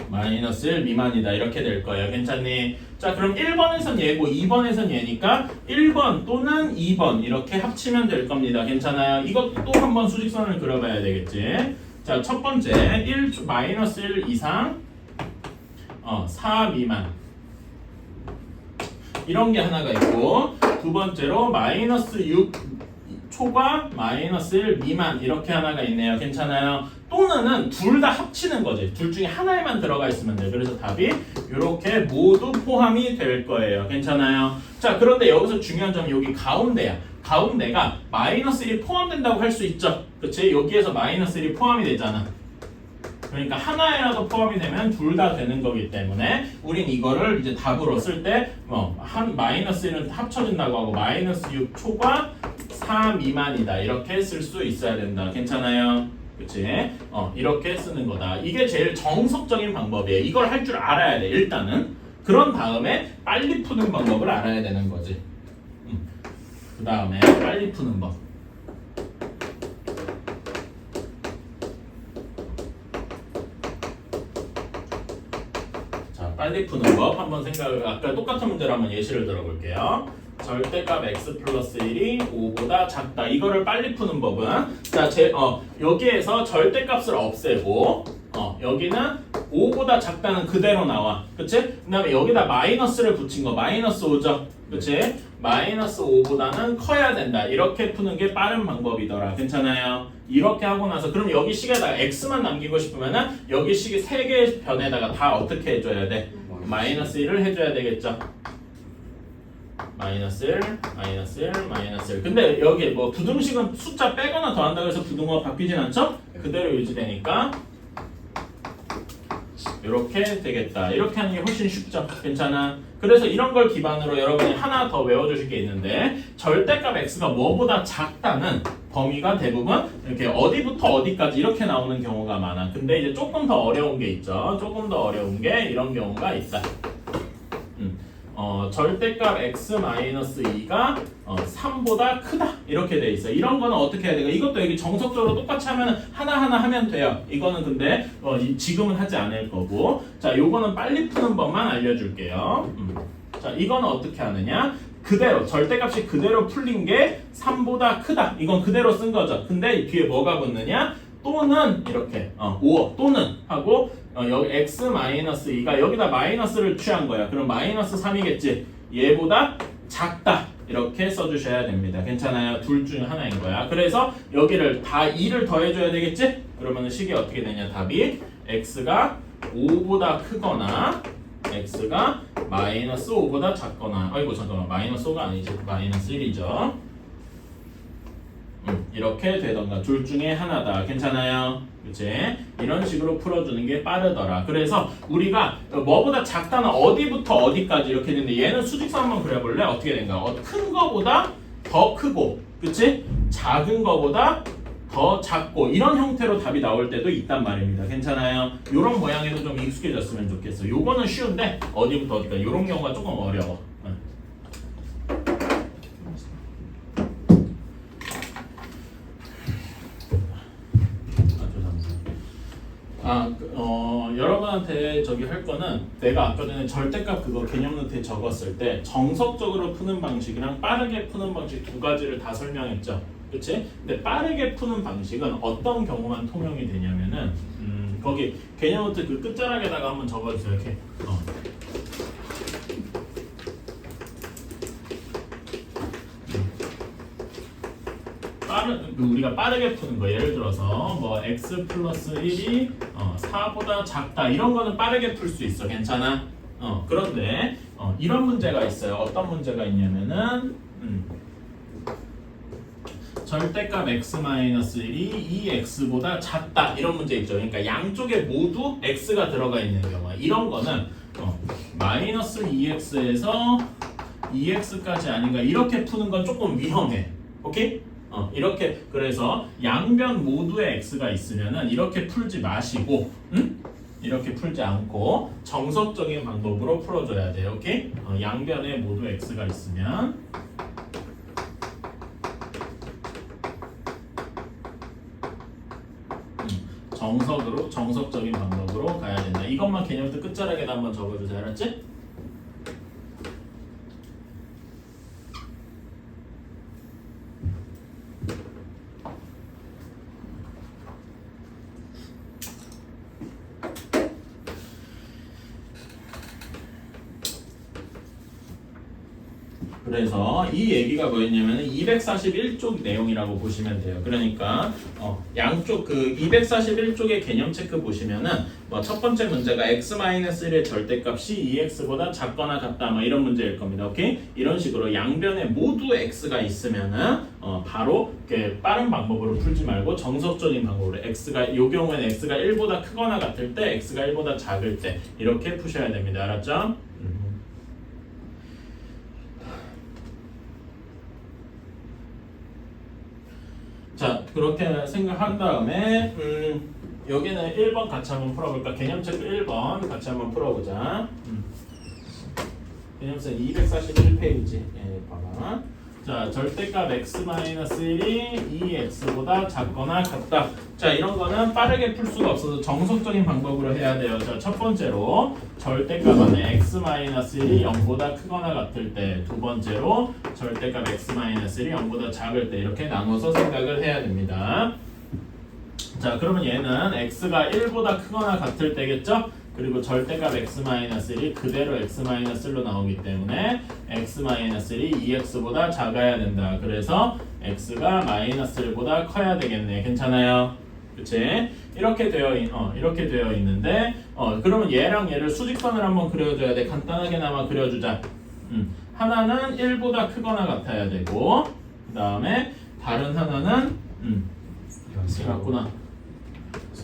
마이너스 1 미만이다 이렇게 될 거예요. 괜찮니? 자, 그럼 1번에선 얘고 2번에선 얘니까 1번 또는 2번 이렇게 합치면 될 겁니다. 괜찮아요? 이것도 또 한번 수직선을 그려봐야 되겠지. 자, 첫 번째 마이너스 1 이상 4 미만 이런 게 하나가 있고 두 번째로 마이너스 6 초과 마이너스 1 미만 이렇게 하나가 있네요. 괜찮아요? 또는 둘 다 합치는 거지. 둘 중에 하나에만 들어가 있으면 돼요. 그래서 답이 이렇게 모두 포함이 될 거예요. 괜찮아요? 자, 그런데 여기서 중요한 점이 여기 가운데야. 가운데가 마이너스 1이 포함된다고 할 수 있죠. 그치? 여기에서 마이너스 1이 포함이 되잖아. 그러니까 하나에라도 포함이 되면 둘 다 되는 거기 때문에 우린 이거를 이제 답으로 쓸 때 한 마이너스 1은 합쳐진다고 하고 마이너스 6 초과 4 미만이다 이렇게 쓸 수 있어야 된다. 괜찮아요? 그치? 이렇게 쓰는 거다. 이게 제일 정석적인 방법이에요. 이걸 할 줄 알아야 돼. 일단은 그런 다음에 빨리 푸는 방법을 알아야 되는 거지. 그 다음에 빨리 푸는 법. 자, 빨리 푸는 법 한번 생각을 아까 똑같은 문제로 한번 예시를 들어볼게요. 절대값 x 플러스 1이 5보다 작다. 이거를 빨리 푸는 법은 자, 여기에서 절대값을 없애고 여기는 5보다 작다는 그대로 나와. 그치? 그 다음에 여기다 마이너스를 붙인 거 마이너스 5죠. 그치? 마이너스 5보다는 커야 된다. 이렇게 푸는 게 빠른 방법이더라. 괜찮아요? 이렇게 하고 나서 그럼 여기 식에다가 x만 남기고 싶으면은 여기 식이 3개의 변에다가 다 어떻게 해줘야 돼? 마이너스 1을 해줘야 되겠죠. 마이너스 1, 마이너스 1, 마이너스 1. 근데 여기 뭐 부등식은 숫자 빼거나 더한다고 해서 부등호가 바뀌진 않죠? 그대로 유지되니까 이렇게 되겠다. 이렇게 하는 게 훨씬 쉽죠. 괜찮아. 그래서 이런 걸 기반으로 여러분이 하나 더 외워주실 게 있는데 절대값 x가 뭐보다 작다는 범위가 대부분 이렇게 어디부터 어디까지 이렇게 나오는 경우가 많아. 근데 이제 조금 더 어려운 게 있죠. 조금 더 어려운 게 이런 경우가 있다. 절대값 x-2가 3보다 크다 이렇게 돼 있어. 이런 거는 어떻게 해야 되고 이것도 여기 정석적으로 똑같이 하면 하나하나 하면 돼요. 이거는 근데 지금은 하지 않을 거고 자 요거는 빨리 푸는 법만 알려줄게요. 자 이거는 어떻게 하느냐 그대로 절대값이 그대로 풀린 게 3보다 크다 이건 그대로 쓴 거죠. 근데 뒤에 뭐가 붙느냐 또는 이렇게 5 또는 하고 여기 x-2가 여기다 마이너스를 취한 거야. 그럼 마이너스 3이겠지. 얘보다 작다. 이렇게 써주셔야 됩니다. 괜찮아요? 둘 중에 하나인 거야. 그래서 여기를 다 2를 더해줘야 되겠지? 그러면 식이 어떻게 되냐? 답이 x가 5보다 크거나 x가 마이너스 5보다 작거나 아이고 잠깐만 마이너스 5가 아니지. 마이너스 1이죠. 이렇게 되던가 둘 중에 하나다. 괜찮아요? 그치? 이런 식으로 풀어주는 게 빠르더라. 그래서 우리가 뭐보다 작다는 어디부터 어디까지 이렇게 했는데 얘는 수직선 한번 그려볼래? 어떻게 된가? 큰 거보다 더 크고 그치? 작은 거보다 더 작고 이런 형태로 답이 나올 때도 있단 말입니다. 괜찮아요? 이런 모양에도 좀 익숙해졌으면 좋겠어. 요거는 쉬운데 어디부터 어디까지 이런 경우가 조금 어려워. 여러분한테 저기 할 거는 내가 아까 전에 절대값 그거 개념 노트에 적었을 때 정석적으로 푸는 방식이랑 빠르게 푸는 방식 두 가지를 다 설명했죠. 그치? 근데 빠르게 푸는 방식은 어떤 경우만 통용이 되냐면은 거기 개념 노트 그 끝자락에다가 한번 적어주세요. 이렇게 우리가 빠르게 푸는 거 예를 들어서 뭐 x 플러스 1이 4보다 작다 이런 거는 빠르게 풀 수 있어. 괜찮아? 그런데 이런 문제가 있어요. 어떤 문제가 있냐면은 절대값 x-1이 2x보다 작다 이런 문제 있죠. 그러니까 양쪽에 모두 x가 들어가 있는 경우 이런 거는 마이너스 2x에서 2x까지 아닌가 이렇게 푸는 건 조금 위험해. 오케이? 이렇게 그래서 양변 모두에 x가 있으면은 이렇게 풀지 마시고 이렇게 풀지 않고 정석적인 방법으로 풀어줘야 돼요. 오케이? 양변에 모두 x가 있으면 정석적인 방법으로 가야 된다. 이것만 개념부터 끝자락에다 한번 적어주세요. 알았지? 그래서 이 얘기가 뭐였냐면 241쪽 내용이라고 보시면 돼요. 그러니까 양쪽 그 241쪽의 개념 체크 보시면은 뭐 첫 번째 문제가 x-1의 절대값이 2x보다 작거나 같다 뭐 이런 문제일 겁니다. 오케이? 이런 식으로 양변에 모두 x가 있으면은 바로 이렇게 빠른 방법으로 풀지 말고 정석적인 방법으로 x가 요 경우에는 x가 1보다 크거나 같을 때 x가 1보다 작을 때 이렇게 푸셔야 됩니다. 알았죠? 자 그렇게 생각한 다음에 여기는 1번 같이 한번 풀어볼까? 개념책 1번 같이 한번 풀어보자. 개념책 241페이지 봐봐. 자, 절대값 x-1이 2x보다 작거나 같다. 자, 이런 거는 빠르게 풀 수가 없어서 정석적인 방법으로 해야 돼요. 자, 첫 번째로 절대값 안에 x-1이 0보다 크거나 같을 때, 두 번째로 절대값 x-1이 0보다 작을 때 이렇게 나눠서 생각을 해야 됩니다. 자, 그러면 얘는 x가 1보다 크거나 같을 때겠죠? 그리고 절대값 x-1이 그대로 x-1로 나오기 때문에 x-1이 2x보다 작아야 된다. 그래서 x가 -1보다 커야 되겠네. 괜찮아요? 그치? 이렇게 되어 있는데 그러면 얘랑 얘를 수직선을 한번 그려줘야 돼. 간단하게나마 그려주자. 하나는 1보다 크거나 같아야 되고 그 다음에 다른 하나는 맞구나.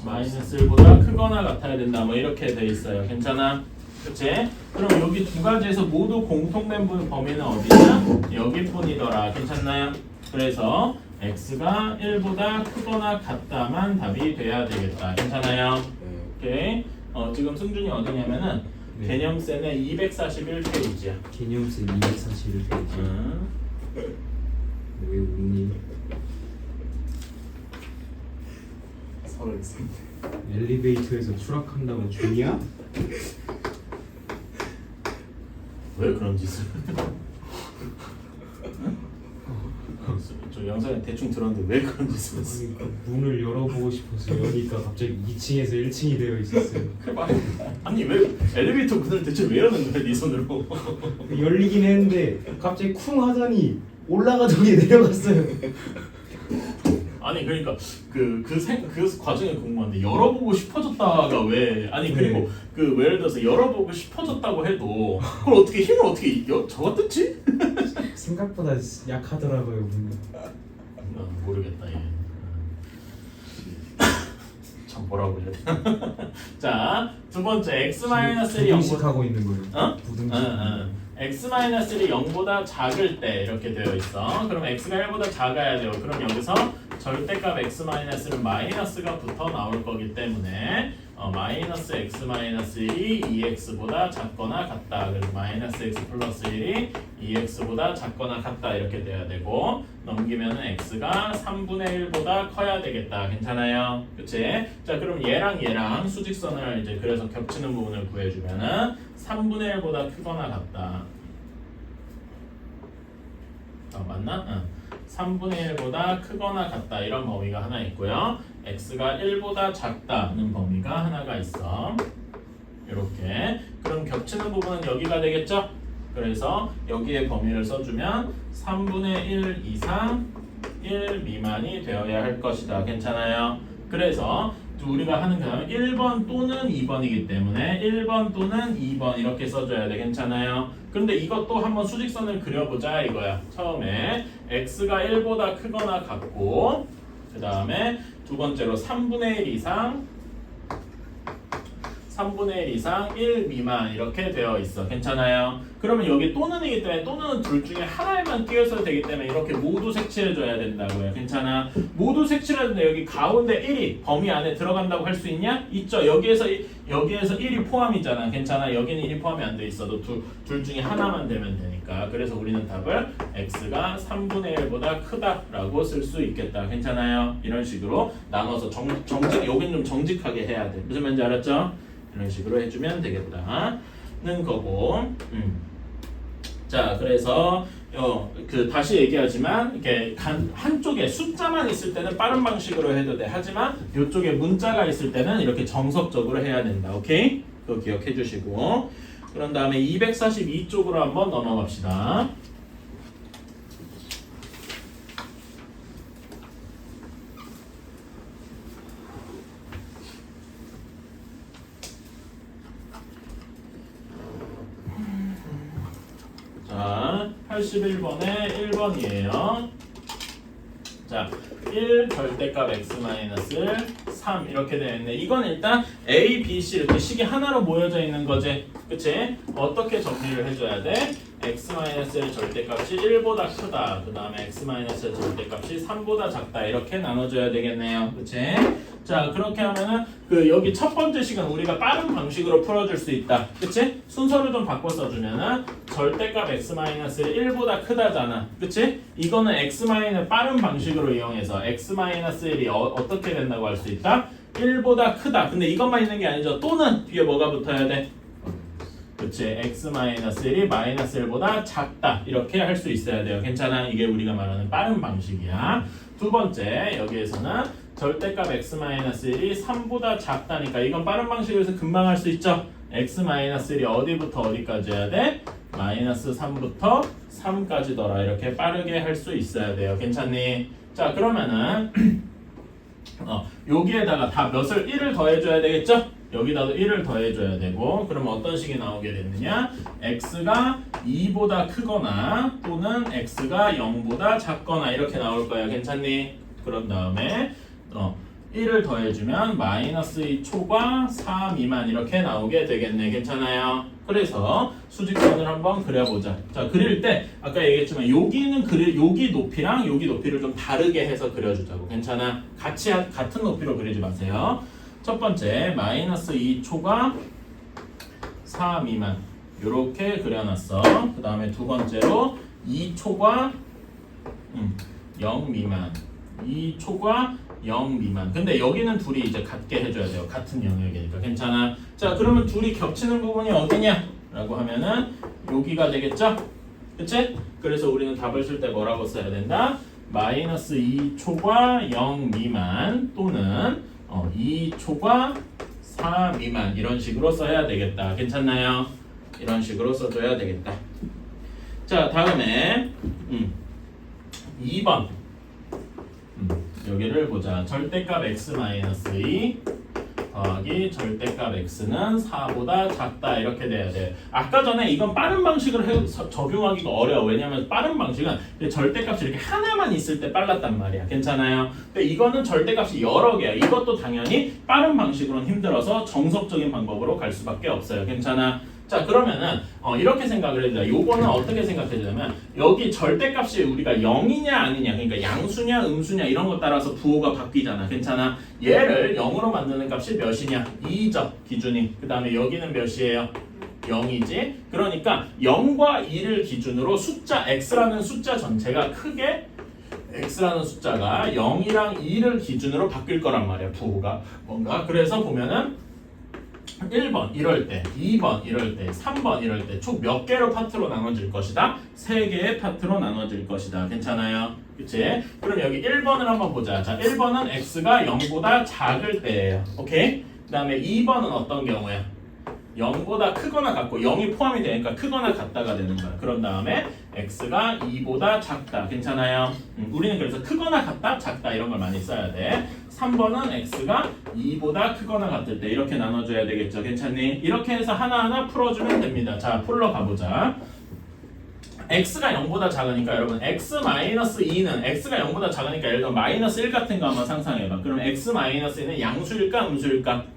-1보다 크거나 같아야 된다. 뭐 이렇게 돼 있어요. 괜찮아? 그치? 그럼 여기 두 가지에서 모두 공통된 범위는 어디냐? 여기뿐이더라. 괜찮나요? 그래서 x가 1보다 크거나 같다만 답이 돼야 되겠다. 괜찮아요? 오케이. 지금 승준이 어디냐면은 네. 개념센의 241페이지야. 개념세 241페이지. 왜 웃니? 서로 있습니다. 엘리베이터에서 추락한다고 주냐? 왜 그런 짓을? 저 영상에 대충 들었는데 왜 그런 짓을 했어? 아니, 그 문을 열어보고 싶어서 여니까 갑자기 2층에서 1층이 되어 있었어요. 아니 왜 엘리베이터 문을 대체 왜 여는 거야 네 손으로? 열리긴 했는데 갑자기 쿵 하더니 올라가더니 내려갔어요. 아니 그러니까 그 과정이 궁금한데 열어보고 싶어졌다가 왜 아니 그리고 그 예를 들어서 열어보고 싶어졌다고 해도 그걸 어떻게 힘을 어떻게 적었댔지? 생각보다 약하더라고요 문이. 모르겠다 얘. 참 뭐라고 해야 되나? 자, 두 번째 x-1이 0보다 부등식하고 있는 거예요. 어? 부등식. x-1이 0보다 작을 때 이렇게 되어 있어. 그럼 x가 1보다 작아야 돼요. 그럼 여기서 절대값 x-는 마이너스가 붙어 나올 거기 때문에 마이너스 x-1이 2x보다 작거나 같다. 그래서 마이너스 x 플러스 1이 2x보다 작거나 같다 이렇게 돼야 되고 넘기면 x가 3분의 1보다 커야 되겠다. 괜찮아요? 그치? 자 그럼 얘랑 수직선을 이제 그래서 겹치는 부분을 구해주면은 3분의 1보다 크거나 같다. 맞나? 응. 3분의 1보다 크거나 같다 이런 범위가 하나 있고요. x가 1보다 작다는 범위가 하나가 있어. 이렇게. 그럼 겹치는 부분은 여기가 되겠죠? 그래서 여기에 범위를 써주면 3분의 1 이상 1 미만이 되어야 할 것이다. 괜찮아요? 그래서 우리가 하는 게 1번 또는 2번이기 때문에 1번 또는 2번 이렇게 써줘야 돼. 괜찮아요? 근데 이것도 한번 수직선을 그려보자 이거야. 처음에 x가 1보다 크거나 같고 그 다음에 두 번째로 3분의 1 이상 1 미만 이렇게 되어 있어. 괜찮아요? 그러면 여기 또는이기 때문에 또는 둘 중에 하나에만 끼워서 되기 때문에 이렇게 모두 색칠해줘야 된다고요. 괜찮아? 모두 색칠해주는데 여기 가운데 1이 범위 안에 들어간다고 할 수 있냐? 있죠. 여기에서 1이 포함이잖아. 괜찮아? 여기는 1이 포함이 안 돼 있어도 둘 중에 하나만 되면 되니까. 그래서 우리는 답을 x가 3분의 1보다 크다라고 쓸 수 있겠다. 괜찮아요? 이런 식으로 나눠서 여긴 좀 정직하게 해야 돼. 무슨 말인지 알았죠? 이런 식으로 해주면 되겠다는 거고. 자, 그래서 다시 얘기하지만 이렇게 한쪽에 숫자만 있을 때는 빠른 방식으로 해도 돼. 하지만 이쪽에 문자가 있을 때는 이렇게 정석적으로 해야 된다. 오케이? 그거 기억해 주시고. 그런 다음에 242쪽으로 한번 넘어갑시다. 자, 81번에 1번이에요. 자, 1 절대값 x-3 이렇게 되어 있네. 이건 일단 A, B, C 이렇게 식이 하나로 모여져 있는 거지. 그치? 어떻게 정리를 해줘야 돼? x-1의 절대값이 1보다 크다. 그 다음에 x-의 절대값이 3보다 작다. 이렇게 나눠줘야 되겠네요. 그치? 자, 그렇게 하면은 여기 첫 번째 식은 우리가 빠른 방식으로 풀어줄 수 있다. 그치? 순서를 좀 바꿔 써주면은 절대값 x-1보다 크다잖아. 그치? 이거는 x-의 빠른 방식으로 이용해서 x-1이 어떻게 된다고 할 수 있다? 1보다 크다. 근데 이것만 있는 게 아니죠. 또는 뒤에 뭐가 붙어야 돼? 그치? x-1이 -1보다 작다. 이렇게 할 수 있어야 돼요. 괜찮아? 이게 우리가 말하는 빠른 방식이야. 두 번째, 여기에서는 절대값 x-1이 3보다 작다니까 이건 빠른 방식에서 금방 할 수 있죠? x-1이 어디부터 어디까지 해야 돼? -3부터 3까지더라. 이렇게 빠르게 할 수 있어야 돼요. 괜찮니? 자, 그러면은 여기에다가 다 몇을 1을 더해줘야 되겠죠? 여기다도 1을 더해줘야 되고 그러면 어떤 식이 나오게 되느냐? x가 2보다 크거나 또는 x가 0보다 작거나 이렇게 나올 거야. 괜찮니? 그런 다음에 1을 더해주면 -2 초과 4 미만 이렇게 나오게 되겠네. 괜찮아요? 그래서 수직선을 한번 그려보자. 자, 그릴 때 아까 얘기했지만 여기는 여기 높이랑 여기 높이를 좀 다르게 해서 그려주자고. 괜찮아? 같은 높이로 그리지 마세요. 첫 번째 -2 초과 4 미만 이렇게 그려놨어. 그 다음에 두 번째로 2 초과 0 미만 2 초과 0 미만. 근데 여기는 둘이 이제 같게 해줘야 돼요. 같은 영역이니까. 괜찮아? 자, 그러면 둘이 겹치는 부분이 어디냐? 라고 하면은 여기가 되겠죠? 그치? 그래서 우리는 답을 쓸 때 뭐라고 써야 된다? -2 초과 0 미만 또는 2 초과 4 미만 이런 식으로 써야 되겠다. 괜찮나요? 이런 식으로 써줘야 되겠다. 자, 다음에 2번 여기를 보자. 절대값 x-2 더하기 절대값 x는 4보다 작다 이렇게 돼야 돼. 아까 전에 이건 빠른 방식으로 적용하기가 어려워. 왜냐면 빠른 방식은 절대값이 이렇게 하나만 있을 때 빨랐단 말이야. 괜찮아요? 근데 이거는 절대값이 여러 개야. 이것도 당연히 빠른 방식으로는 힘들어서 정석적인 방법으로 갈 수밖에 없어요. 괜찮아? 자, 그러면은 이렇게 생각을 해주자. 요거는 어떻게 생각해주냐면 여기 절대값이 우리가 0이냐 아니냐, 그러니까 양수냐 음수냐 이런 것 따라서 부호가 바뀌잖아. 괜찮아? 얘를 0으로 만드는 값이 몇이냐? 2죠 기준이. 그 다음에 여기는 몇이에요? 0이지. 그러니까 0과 2를 기준으로 숫자 x라는 숫자 전체가 크게 x라는 숫자가 0이랑 2를 기준으로 바뀔 거란 말이야. 부호가 뭔가. 그래서 보면은 1번 이럴 때, 2번 이럴 때, 3번 이럴 때 총 몇 개로 파트로 나눠질 것이다? 3개의 파트로 나눠질 것이다. 괜찮아요? 그치? 그럼 여기 1번을 한번 보자. 자, 1번은 x가 0보다 작을 때예요. 오케이? 그 다음에 2번은 어떤 경우야? 0보다 크거나 같고 0이 포함이 되니까 크거나 같다가 되는 거야. 그런 다음에 x가 2보다 작다. 괜찮아요? 우리는 그래서 크거나 같다, 작다 이런 걸 많이 써야 돼. 3번은 x가 2보다 크거나 같을 때 이렇게 나눠줘야 되겠죠. 괜찮니? 이렇게 해서 하나하나 풀어주면 됩니다. 자, 풀러 가보자. x가 0보다 작으니까 여러분 x-2는 x가 0보다 작으니까 예를 들어 -1 같은 거 한번 상상해봐. 그럼 x-2는 양수일까 음수일까?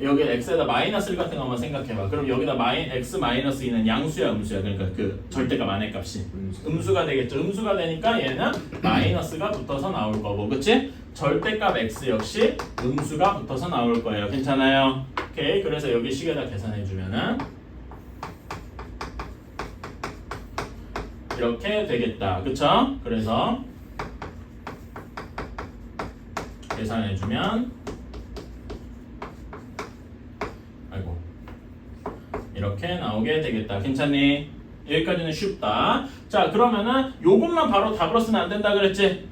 여기 x에다 -1 같은 거 한번 생각해봐. 그럼 여기다 x-2는 양수야 음수야? 그러니까 그 절대값 안의 값이 음수가 되겠죠. 음수가 되니까 얘는 마이너스가 붙어서 나올 거고, 그치? 절대값 x 역시 음수가 붙어서 나올 거예요. 괜찮아요? 오케이. 그래서 여기 식에다 계산해주면은 이렇게 되겠다. 그쵸? 그래서 계산해주면 이렇게 나오게 되겠다. 괜찮니? 여기까지는 쉽다. 자, 그러면은 요것만 바로 답으로 쓰면 안 된다 그랬지?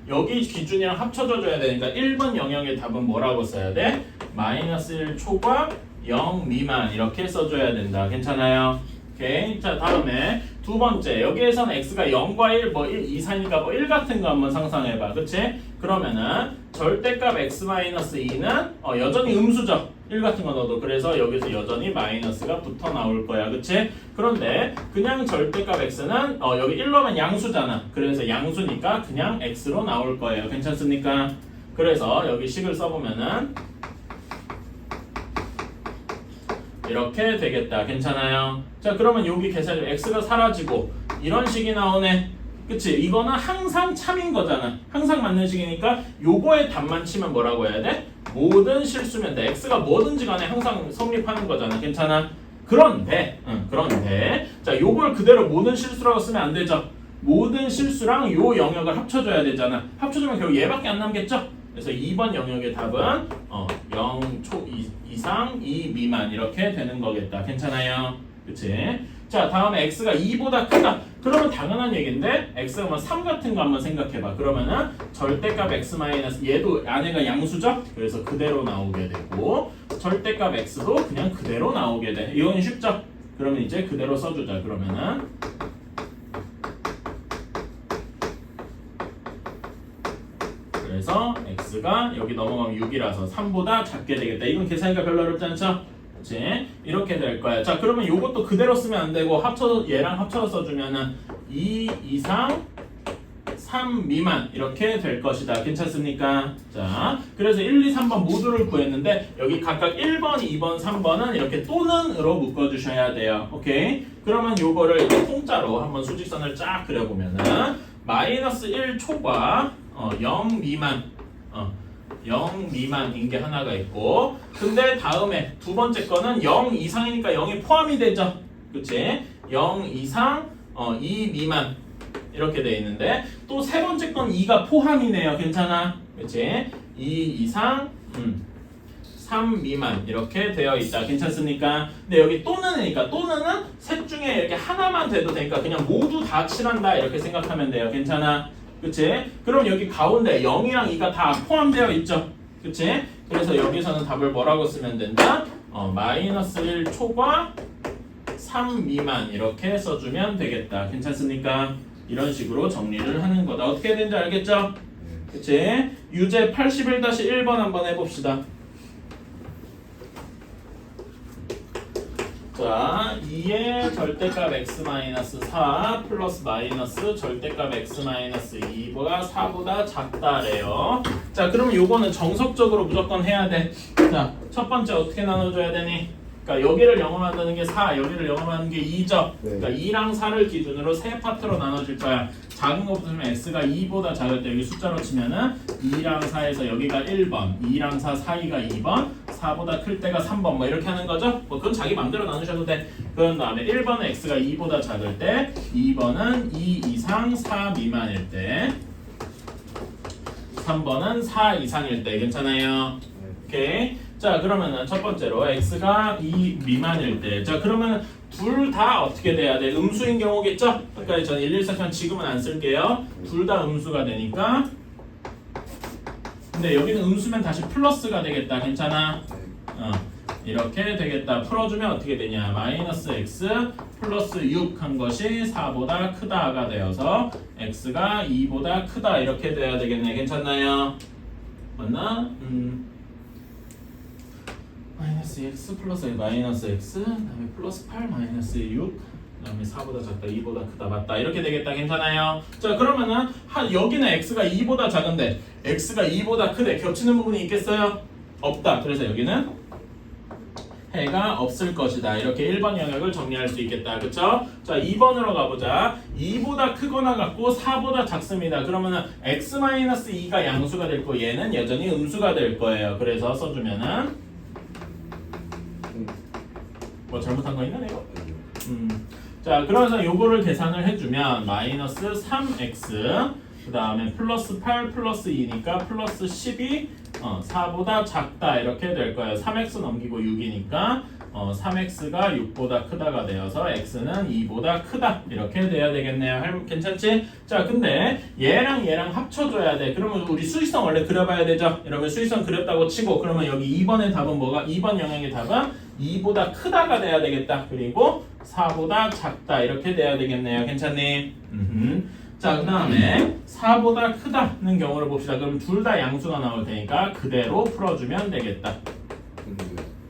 여기 기준이랑 합쳐져 줘야 되니까 1번 영역의 답은 뭐라고 써야 돼? -1 초과 0 미만 이렇게 써줘야 된다. 괜찮아요? 오케이. 자, 다음에 두 번째. 여기에서는 x가 0과 1, 1, 2, 4니까 1 같은 거 한번 상상해봐. 그치? 그러면은 절대값 x-2는 여전히 음수죠. 1 같은 거 넣어도. 그래서 여기서 여전히 마이너스가 붙어 나올 거야. 그치? 그런데 그냥 절대값 x는 여기 1로면 양수잖아. 그래서 양수니까 그냥 x로 나올 거예요. 괜찮습니까? 그래서 여기 식을 써보면은 이렇게 되겠다. 괜찮아요? 자, 그러면 여기 계산이 x가 사라지고 이런 식이 나오네. 그치? 이거는 항상 참인 거잖아. 항상 맞는 식이니까 요거의 답만 치면 뭐라고 해야 돼? 모든 실수면 돼. x가 뭐든지 간에 항상 성립하는 거잖아. 괜찮아? 그런데 자, 요걸 그대로 모든 실수라고 쓰면 안 되죠. 모든 실수랑 요 영역을 합쳐줘야 되잖아. 합쳐주면 결국 얘밖에 안 남겠죠? 그래서 2번 영역의 답은 0초 이상 2 미만 이렇게 되는 거겠다. 괜찮아요? 그치? 자, 다음에 x가 2보다 크다. 그러면 당연한 얘기인데 x가 뭐 3 같은 거 한번 생각해봐. 그러면은 절대값 x 마이너스 얘도 안에가 양수죠? 그래서 그대로 나오게 되고 절대값 x도 그냥 그대로 나오게 돼. 이건 쉽죠? 그러면 이제 그대로 써주자. 그러면은 그래서 x가 여기 넘어가면 6이라서 3보다 작게 되겠다. 이건 계산이가 별로 어렵지 않죠? 그치? 이렇게 될 거야. 자, 그러면 요것도 그대로 쓰면 안 되고 얘랑 합쳐서 써주면은 2 이상 3 미만 이렇게 될 것이다. 괜찮습니까? 자, 그래서 1, 2, 3번 모두를 구했는데 여기 각각 1번, 2번, 3번은 이렇게 또는으로 묶어주셔야 돼요. 오케이? 그러면 요거를 이제 통짜로 한번 수직선을 쫙 그려보면은 마이너스 1 초과 0 미만 0 미만인 게 하나가 있고 근데 다음에 두 번째 거는 0 이상이니까 0이 포함이 되죠. 그치? 0 이상 2 미만 이렇게 돼 있는데 또 세 번째 건 2가 포함이네요. 괜찮아? 그치? 2 이상 3 미만 이렇게 되어 있다. 괜찮습니까? 근데 여기 또는이니까 또는은 셋 중에 이렇게 하나만 돼도 되니까 그냥 모두 다 칠한다 이렇게 생각하면 돼요. 괜찮아? 그치? 그럼 여기 가운데 0이랑 2가 다 포함되어 있죠? 그치? 그래서 여기서는 답을 뭐라고 쓰면 된다? 마이너스 1 초과 3 미만 이렇게 써주면 되겠다. 괜찮습니까? 이런 식으로 정리를 하는 거다. 어떻게 해야 되는지 알겠죠? 그치? 유제 81-1번 한번 해봅시다. 자, 2의 절대값 x-4 플러스 마이너스 절대값 x-2보다 4보다 작다래요. 자, 그러면 요거는 정석적으로 무조건 해야 돼. 자, 첫 번째 어떻게 나눠줘야 되니? 그러니까 여기를 0을 만드는 게 4, 여기를 0을 만드는 게 2죠. 그러니까 2랑 4를 기준으로 세 파트로 나눠줄 거야. 작은 거 붙으면 x가 2보다 작을 때 여기 숫자로 치면은 2랑 4에서 여기가 1번, 2랑 4 사이가 2번, 4보다 클 때가 3번 뭐 이렇게 하는 거죠. 뭐 그건 자기 마음대로 나누셔도 돼. 그런 다음에 1번은 x가 2보다 작을 때, 2번은 2 이상 4 미만일 때, 3번은 4 이상일 때. 괜찮아요? 오케이. 자, 그러면은 첫 번째로 x가 2 미만일 때. 자, 그러면 둘 다 어떻게 돼야 돼? 음수인 경우겠죠? 그러니까 저는 114편 지금은 안 쓸게요. 둘 다 음수가 되니까. 근데 여기는 음수면 다시 플러스가 되겠다. 괜찮아? 이렇게 되겠다. 풀어주면 어떻게 되냐? 마이너스 x 플러스 6 한 것이 4보다 크다가 되어서 x가 2보다 크다 이렇게 돼야 되겠네. 괜찮나요? 맞나? 마이너스 x 플러스 마이너스 x 그다음에 플러스 8 마이너스 6 그다음에 4보다 작다 2보다 크다 맞다 이렇게 되겠다. 괜찮아요? 자, 그러면은 여기는 x가 2보다 작은데 x가 2보다 크대. 겹치는 부분이 있겠어요? 없다. 그래서 여기는 해가 없을 것이다. 이렇게 1번 영역을 정리할 수 있겠다. 그쵸? 자, 2번으로 가보자. 2보다 크거나 같고 4보다 작습니다. 그러면은 x-2가 양수가 될 거고 얘는 여전히 음수가 될 거예요. 그래서 써주면은 뭐 잘못한 거 있나 내가? 자, 그래서 요거를 계산을 해주면 마이너스 3x 그 다음에 플러스 8 플러스 2니까 플러스 10이 4보다 작다 이렇게 될 거예요. 3x 넘기고 6이니까 3x가 6보다 크다가 되어서 x는 2보다 크다 이렇게 돼야 되겠네요. 괜찮지? 자, 근데 얘랑 합쳐줘야 돼. 그러면 우리 수직선 원래 그려봐야 되죠? 여러분 수직선 그렸다고 치고 그러면 여기 2번의 답은 뭐가? 2번 영역의 답은 2보다 크다가 돼야 되겠다. 그리고 4보다 작다 이렇게 돼야 되겠네요. 괜찮니? 자, 그 다음에 4보다 크다는 경우를 봅시다. 그럼 둘 다 양수가 나올 테니까 그대로 풀어주면 되겠다. 근데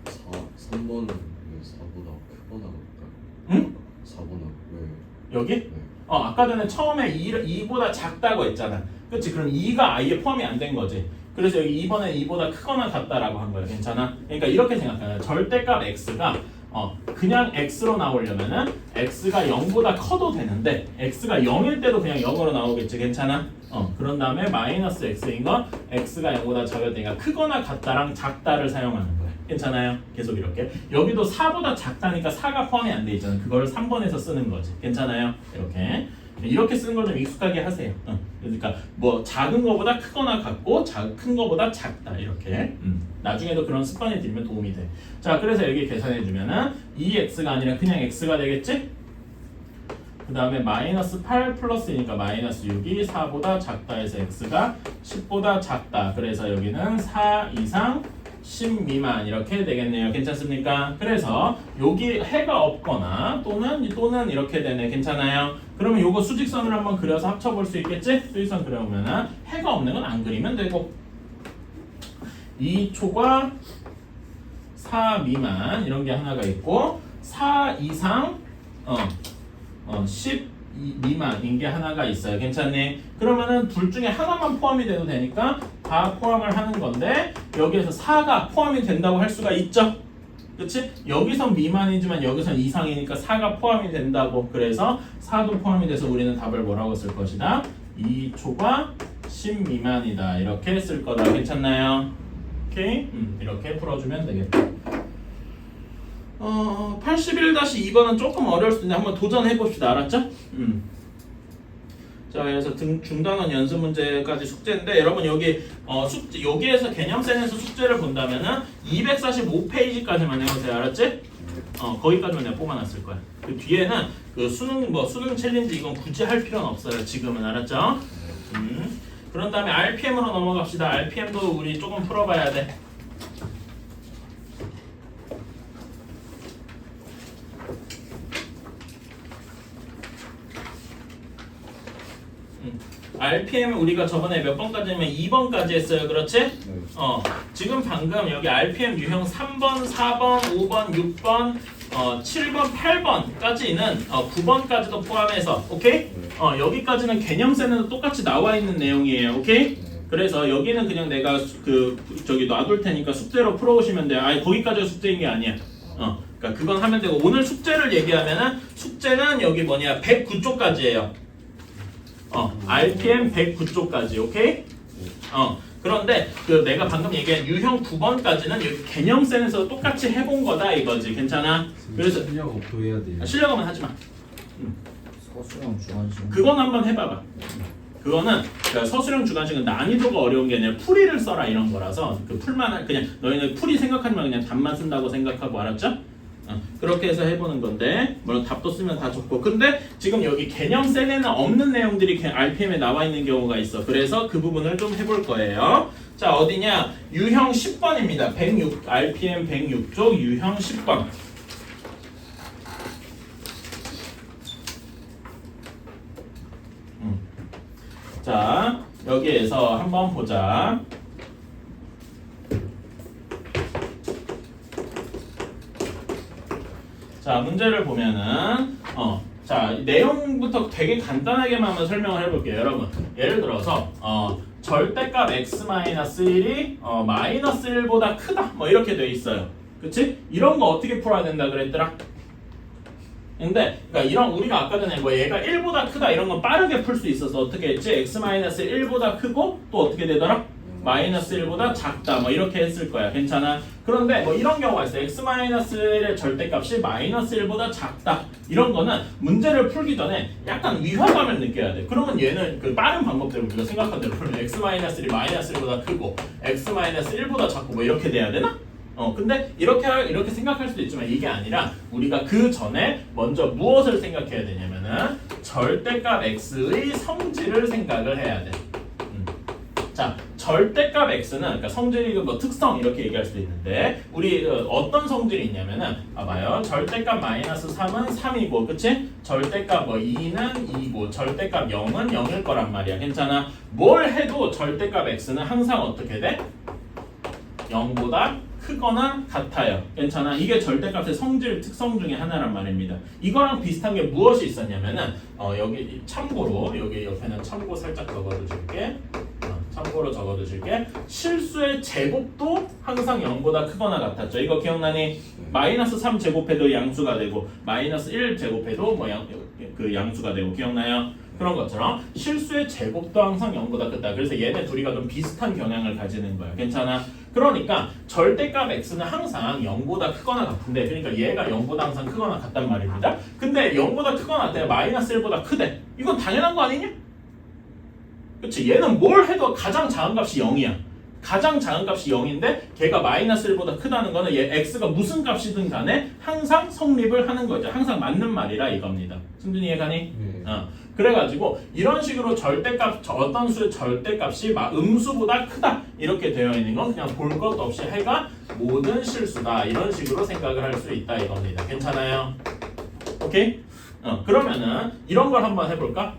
3번은 왜 4보다 크거나 그럴까요? 응? 4보다 왜? 여기? 네. 아까 전에 처음에 2보다 작다고 했잖아. 그치? 그럼 2가 아예 포함이 안 된 거지. 그래서 여기 2번에 2보다 크거나 같다라고 한 거야. 괜찮아? 그러니까 이렇게 생각하면 절대값 x가 그냥 x로 나오려면은 x가 0보다 커도 되는데 x가 0일 때도 그냥 0으로 나오겠지. 괜찮아? 그런 다음에 마이너스 x인 건 x가 0보다 작을 때니까 크거나 같다랑 작다를 사용하는 거야. 괜찮아요? 계속 이렇게. 여기도 4보다 작다니까 4가 포함이 안 돼 있잖아. 그걸 3번에서 쓰는 거지. 괜찮아요? 이렇게 쓰는 걸 좀 익숙하게 하세요. 그러니까 뭐 작은 거보다 크거나 같고 큰 거보다 작다 이렇게. 나중에도 그런 습관이 들면 도움이 돼. 자, 그래서 여기 계산해 주면은 2x가 아니라 그냥 x가 되겠지? 그 다음에 마이너스 8 플러스니까 마이너스 6이 4보다 작다 해서 x가 10보다 작다. 그래서 여기는 4 이상 10 미만 이렇게 되겠네요. 괜찮습니까? 그래서 여기 해가 없거나 또는 이렇게 되네. 괜찮아요? 그러면 요거 수직선을 한번 그려서 합쳐볼 수 있겠지? 수직선 그려보면은 해가 없는 건 안 그리면 되고 2초과 4 미만 이런 게 하나가 있고 4 이상 10 미만인 게 하나가 있어요. 괜찮니? 그러면은 둘 중에 하나만 포함이 돼도 되니까 다 포함을 하는 건데 여기에서 4가 포함이 된다고 할 수가 있죠? 그치? 여기선 미만이지만 여기선 이상이니까 4가 포함이 된다고. 그래서 4도 포함이 돼서 우리는 답을 뭐라고 쓸 것이다? 2초과 10 미만이다. 이렇게 쓸 거다. 괜찮나요? 오케이? 이렇게 풀어주면 되겠다. 81-2번은 조금 어려울 수도 있는데 한번 도전해봅시다. 알았죠? 자, 그래서 중단원 연습 문제까지 숙제인데 여러분 여기 여기에서 개념센에서 숙제를 본다면은 245페이지까지만 해보세요. 알았지? 거기까지만 내가 뽑아놨을 거야. 그 뒤에는 그 수능 챌린지 이건 굳이 할 필요는 없어요. 지금은. 알았죠? 그런 다음에 RPM으로 넘어갑시다. RPM도 우리 조금 풀어봐야 돼. RPM 우리가 저번에 몇 번까지냐면 2번까지 했어요. 그렇지? 네. 지금 방금 여기 RPM 유형 3번, 4번, 5번, 6번, 7번, 8번까지는 9번까지도 포함해서 오케이? 여기까지는 개념센에도 똑같이 나와 있는 내용이에요. 오케이? 그래서 여기는 그냥 내가 저기 놔둘 테니까 숙제로 풀어오시면 돼요. 아니 거기까지가 숙제인 게 아니야. 그러니까 그건 하면 되고 오늘 숙제를 얘기하면은 숙제는 여기 109쪽까지예요. RPM 109쪽까지, 오케이? 그런데 내가 방금 얘기한 유형 9번까지는 여기 개념센에서 똑같이 해본 거다 이거지, 괜찮아? 그래서 실력 업도해야 돼요. 실력은 하지 마. 서술형 주관식 그건 한번 해봐봐. 그거는 그러니까 서술형 주관식은 난이도가 어려운 게 아니라 풀이를 써라 이런 거라서 그 풀만 그냥 너희는 풀이 생각하지 마. 그냥 답만 쓴다고 생각하고. 알았죠? 그렇게 해서 해보는 건데 물론 답도 쓰면 다 좋고 근데 지금 여기 개념센에는 없는 내용들이 RPM에 나와 있는 경우가 있어. 그래서 그 부분을 좀 해볼 거예요. 자, 어디냐? 유형 10번입니다. 106 RPM 106쪽 유형 10번. 자, 여기에서 한번 보자. 자, 문제를 보면은 자, 내용부터 되게 간단하게만 한번 설명을 해볼게요. 여러분, 예를 들어서 절대값 x-1이 마이너스 1보다 크다 뭐 이렇게 돼 있어요. 그치? 이런 거 어떻게 풀어야 된다 그랬더라? 근데 그러니까 우리가 아까 전에 뭐 얘가 1보다 크다 이런 건 빠르게 풀 수 있어서 어떻게 했지? x-1보다 크고 또 어떻게 되더라? 마이너스 1보다 작다 뭐 이렇게 했을 거야. 괜찮아? 그런데 뭐 이런 경우가 있어. x-1의 절대값이 마이너스 1보다 작다. 이런 거는 문제를 풀기 전에 약간 위화감을 느껴야 돼. 그러면 얘는 그 빠른 방법대로 우리가 생각한 대로 풀면 x-1이 마이너스 1보다 크고 x-1보다 작고 뭐 이렇게 돼야 되나? 근데 이렇게 생각할 수도 있지만 이게 아니라 우리가 그 전에 먼저 무엇을 생각해야 되냐면은 절대값 x의 성질을 생각을 해야 돼. 자, 절대값 x는 그러니까 성질이 뭐 특성 이렇게 얘기할 수도 있는데 우리 어떤 성질이 있냐면은 봐봐요. 절대값 마이너스 3은 3이고 그치? 절대값 뭐 2는 2고 절대값 0은 0일 거란 말이야. 괜찮아? 뭘 해도 절대값 x는 항상 어떻게 돼? 0보다 크거나 같아요. 괜찮아? 이게 절대값의 성질 특성 중에 하나란 말입니다. 이거랑 비슷한 게 무엇이 있었냐면은 여기 참고로 여기 옆에는 참고 살짝 적어줄게. 참고로 적어두실게. 실수의 제곱도 항상 0보다 크거나 같았죠. 이거 기억나니? 마이너스 3 제곱해도 양수가 되고 마이너스 1 제곱해도 뭐 양수가 되고 기억나요? 그런 것처럼 실수의 제곱도 항상 0보다 크다. 그래서 얘네 둘이가 좀 비슷한 경향을 가지는 거야. 괜찮아? 그러니까 절대값 x는 항상 0보다 크거나 같은데, 그러니까 얘가 0보다 항상 크거나 같단 말입니다. 근데 0보다 크거나 같대, 마이너스 1보다 크대. 이건 당연한 거 아니냐? 그치? 얘는 뭘 해도 가장 작은 값이 0이야. 가장 작은 값이 0인데 걔가 마이너스 1보다 크다는 거는 얘 x가 무슨 값이든 간에 항상 성립을 하는 거죠. 항상 맞는 말이라 이겁니다. 승준이 이해가니? 네. 그래가지고 이런 식으로 절대값, 어떤 수의 절대값이 음수보다 크다 이렇게 되어 있는 건 그냥 볼 것도 없이 해가 모든 실수다 이런 식으로 생각을 할 수 있다 이겁니다. 괜찮아요? 오케이? 그러면은 이런 걸 한번 해볼까?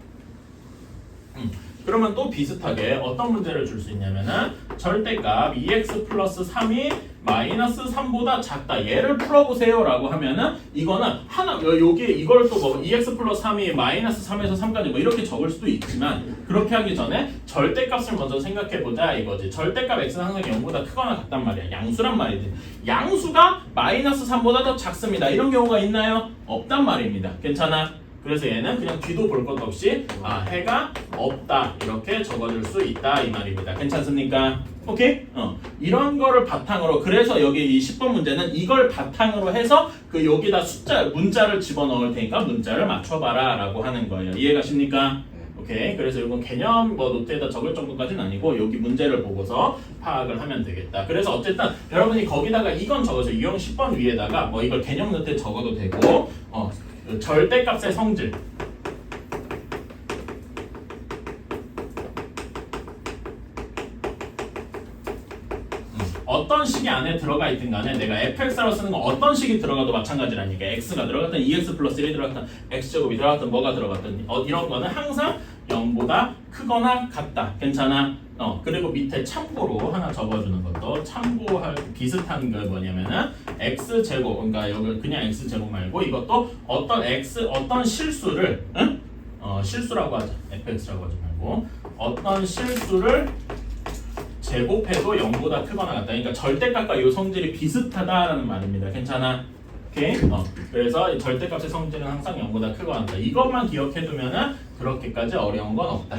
그러면 또 비슷하게 어떤 문제를 줄 수 있냐면은 절대값 2x 플러스 3이 마이너스 3보다 작다. 얘를 풀어보세요 라고 하면은 이거는 하나 여기 이걸 또 뭐 2x 플러스 3이 마이너스 3에서 3까지 뭐 이렇게 적을 수도 있지만 그렇게 하기 전에 절대값을 먼저 생각해보자 이거지. 절대값 x는 항상 0보다 크거나 같단 말이야. 양수란 말이지. 양수가 마이너스 3보다 더 작습니다. 이런 경우가 있나요? 없단 말입니다. 괜찮아? 그래서 얘는 그냥 뒤도 볼 것도 없이 해가 없다 이렇게 적어줄 수 있다 이 말입니다. 괜찮습니까? 오케이? 이런 거를 바탕으로, 그래서 여기 이 10번 문제는 이걸 바탕으로 해서 그 여기다 문자를 집어넣을 테니까 문자를 맞춰봐라 라고 하는 거예요. 이해가십니까? 오케이. 그래서 이건 개념 뭐 노트에다 적을 정도까지는 아니고 여기 문제를 보고서 파악을 하면 되겠다. 그래서 어쨌든 여러분이 거기다가 이건 적어서 유형 10번 위에다가 뭐 이걸 개념 노트에 적어도 되고 절대값의 성질 어떤 식이 안에 들어가 있든 간에 내가 fx라고 쓰는 건 어떤 식이 들어가도 마찬가지라니까. x가 들어갔든 2x 플러스 1이 들어갔든 x제곱이 들어갔든 뭐가 들어갔든 이런 거는 항상 0보다 크거나 같다. 괜찮아? 그리고 밑에 참고로 하나 적어주는 것도 참고할 비슷한 게 뭐냐면은 x제곱, 그러니까 여기 그냥 x제곱 말고 이것도 어떤 실수를 실수라고 하자. fx라고 하지 말고 어떤 실수를 제곱해도 0보다 크거나 같다. 그러니까 절대값과 이 성질이 비슷하다라는 말입니다. 괜찮아? 오케이? 그래서 절대값의 성질은 항상 0보다 크거나 같다. 이것만 기억해두면은 그렇게까지 어려운 건 없다.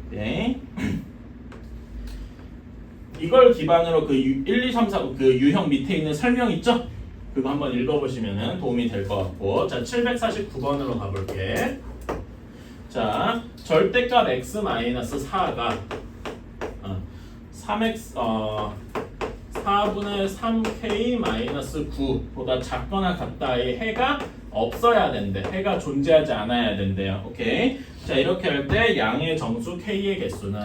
네. 이걸 기반으로 그 1, 2, 3, 4 그 유형 밑에 있는 설명 있죠? 그거 한번 읽어보시면 도움이 될 것 같고. 자, 749번으로 가볼게. 자, 절대값 x-4가 4분의 3k-9보다 작거나 같다의 해가 없어야 된대. 해가 존재하지 않아야 된대요. 오케이. 자, 이렇게 할 때 양의 정수 k의 개수는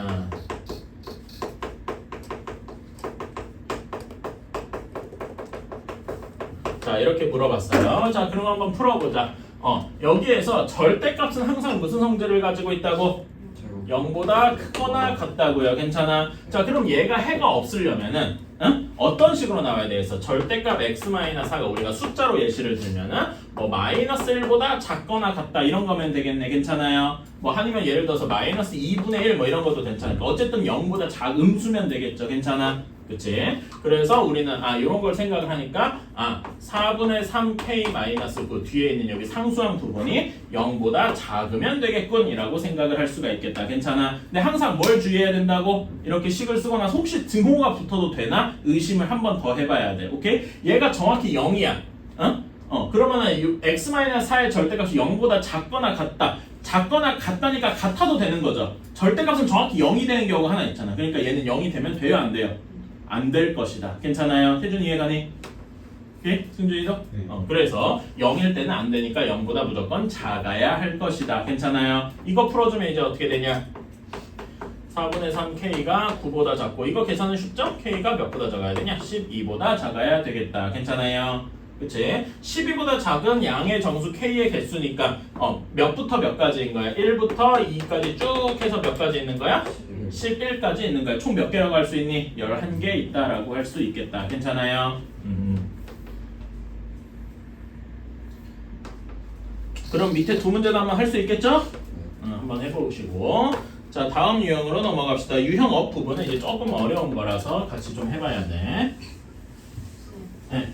자, 이렇게 물어봤어요. 자, 그럼 한번 풀어보자. 여기에서 절대값은 항상 무슨 성질을 가지고 있다고? 0보다 크거나 같다고요. 괜찮아? 자, 그럼 얘가 해가 없으려면은 어떤 식으로 나와야 되겠어? 절대값 x-4가 우리가 숫자로 예시를 들면은 뭐 마이너스 1보다 작거나 같다 이런 거면 되겠네. 괜찮아요? 뭐 아니면 예를 들어서 마이너스 2분의 1 뭐 이런 것도 괜찮으니까 어쨌든 0보다 음수면 되겠죠. 괜찮아? 그치? 그래서 우리는 이런 걸 생각을 하니까 4분의 3k-9 뒤에 있는 여기 상수항 부분이 0보다 작으면 되겠군 이라고 생각을 할 수가 있겠다. 괜찮아? 근데 항상 뭘 주의해야 된다고? 이렇게 식을 쓰거나 혹시 등호가 붙어도 되나? 의심을 한 번 더 해봐야 돼. 오케이? 얘가 정확히 0이야. 그러면은 x-4의 절대값이 0보다 작거나 같다. 작거나 같다니까 같아도 되는 거죠. 절대값은 정확히 0이 되는 경우가 하나 있잖아. 그러니까 얘는 0이 되면 돼요, 안 돼요? 안 될 것이다. 괜찮아요? 태준 이해가니? 오케이? 승준이도? 네. 그래서 0일 때는 안 되니까 0보다 무조건 작아야 할 것이다. 괜찮아요? 이거 풀어주면 이제 어떻게 되냐? 4분의 3k가 9보다 작고 이거 계산은 쉽죠? k가 몇보다 작아야 되냐? 12보다 작아야 되겠다. 괜찮아요? 그치? 12보다 작은 양의 정수 k의 개수니까 몇부터 몇까지인 거야? 1부터 2까지 쭉 해서 몇 가지 있는 거야? 11까지 있는 거야. 총 몇 개라고 할 수 있니? 11개 있다라고 할 수 있겠다. 괜찮아요? 그럼 밑에 두 문제도 한번 할 수 있겠죠? 한번 해보시고 자 다음 유형으로 넘어갑시다. 유형 업 부분은 이제 조금 어려운 거라서 같이 좀 해봐야 돼. 네.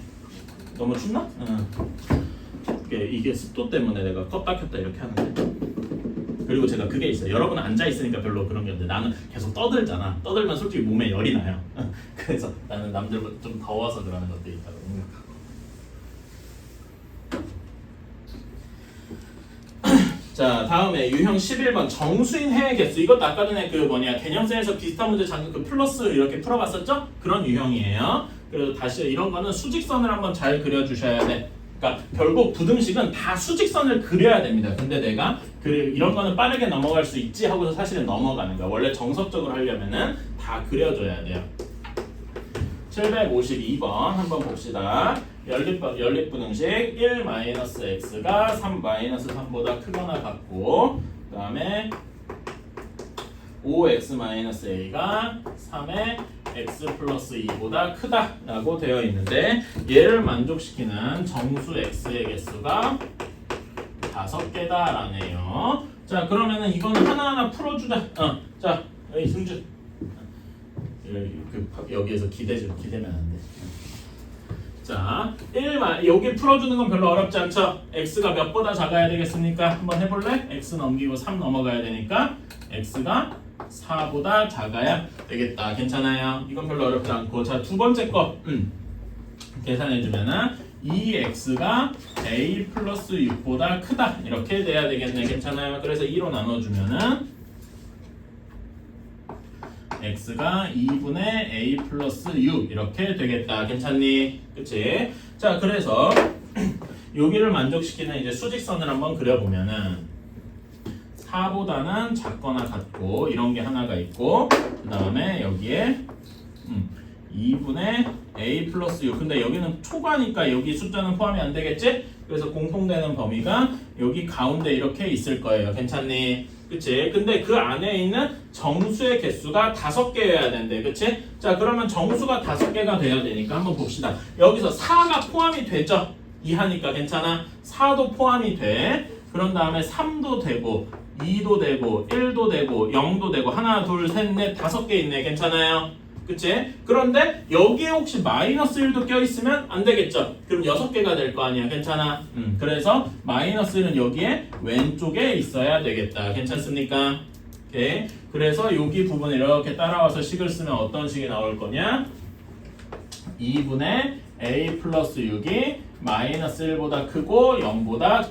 너무 춥나? 응. 이게 습도 때문에 내가 껐다 켰다 이렇게 하는데. 그리고 제가 그게 있어요. 여러분 앉아 있으니까 별로 그런 게 없는데 나는 계속 떠들잖아. 떠들면 솔직히 몸에 열이 나요. 그래서 나는 남들보다 좀 더워서 그러는 것도 있다고 생각하고. 자 다음에 유형 11번 정수인 해외 개수. 이것도 아까 전에 그 개념생에서 비슷한 문제 잠깐 그 플러스 이렇게 풀어봤었죠? 그런 유형이에요. 그래서 다시 이런 거는 수직선을 한번 잘 그려주셔야 돼. 그러니까 결국 부등식은 다 수직선을 그려야 됩니다. 근데 내가 이런 거는 빠르게 넘어갈 수 있지 하고서 사실은 넘어가는 거야. 원래 정석적으로 하려면은 다 그려줘야 돼요. 752번 한번 봅시다. 연립부등식 1-x가 3-3보다 크거나 같고, 그 다음에 5x-a가 3의 x 플러스 2보다 크다라고 되어 있는데 얘를 만족시키는 정수 x의 개수가 5개다라네요. 자 그러면은 이거는 하나하나 풀어주자. 자 여기 승준 여기에서 기대면 안 돼. 자, 여기 풀어주는 건 별로 어렵지 않죠? x가 몇보다 작아야 되겠습니까? 한번 해볼래? x 넘기고 3 넘어가야 되니까 x가 4보다 작아야 되겠다. 괜찮아요? 이건 별로 어렵지 않고. 자, 두 번째 거 계산해주면은 2x가 a 플러스 6보다 크다. 이렇게 돼야 되겠네. 괜찮아요? 그래서 2로 나눠주면은 x가 2분의 a 플러스 6 이렇게 되겠다. 괜찮니? 그치? 자 그래서 여기를 만족시키는 이제 수직선을 한번 그려보면은 4보다는 작거나 같고 이런 게 하나가 있고, 그 다음에 여기에 2분의 a 플러스 6. 근데 여기는 초과니까 여기 숫자는 포함이 안 되겠지? 그래서 공통되는 범위가 여기 가운데 이렇게 있을 거예요. 괜찮니? 그치? 근데 그 안에 있는 정수의 개수가 5개여야 된대. 그치? 자 그러면 정수가 5개가 돼야 되니까 한번 봅시다. 여기서 4가 포함이 되죠? 이하니까 괜찮아? 4도 포함이 돼. 그런 다음에 3도 되고 2도 되고 1도 되고 0도 되고 하나 둘 셋 넷 5개 있네. 괜찮아요? 그치? 그런데 여기에 혹시 마이너스 1도 껴있으면 안 되겠죠? 그럼 6개가 될 거 아니야. 괜찮아? 그래서 마이너스 1은 여기에 왼쪽에 있어야 되겠다. 괜찮습니까? 오케이. 그래서 여기 부분 이렇게 따라와서 식을 쓰면 어떤 식이 나올 거냐? 2분의 a 플러스 6이 마이너스 1보다 크고 0보다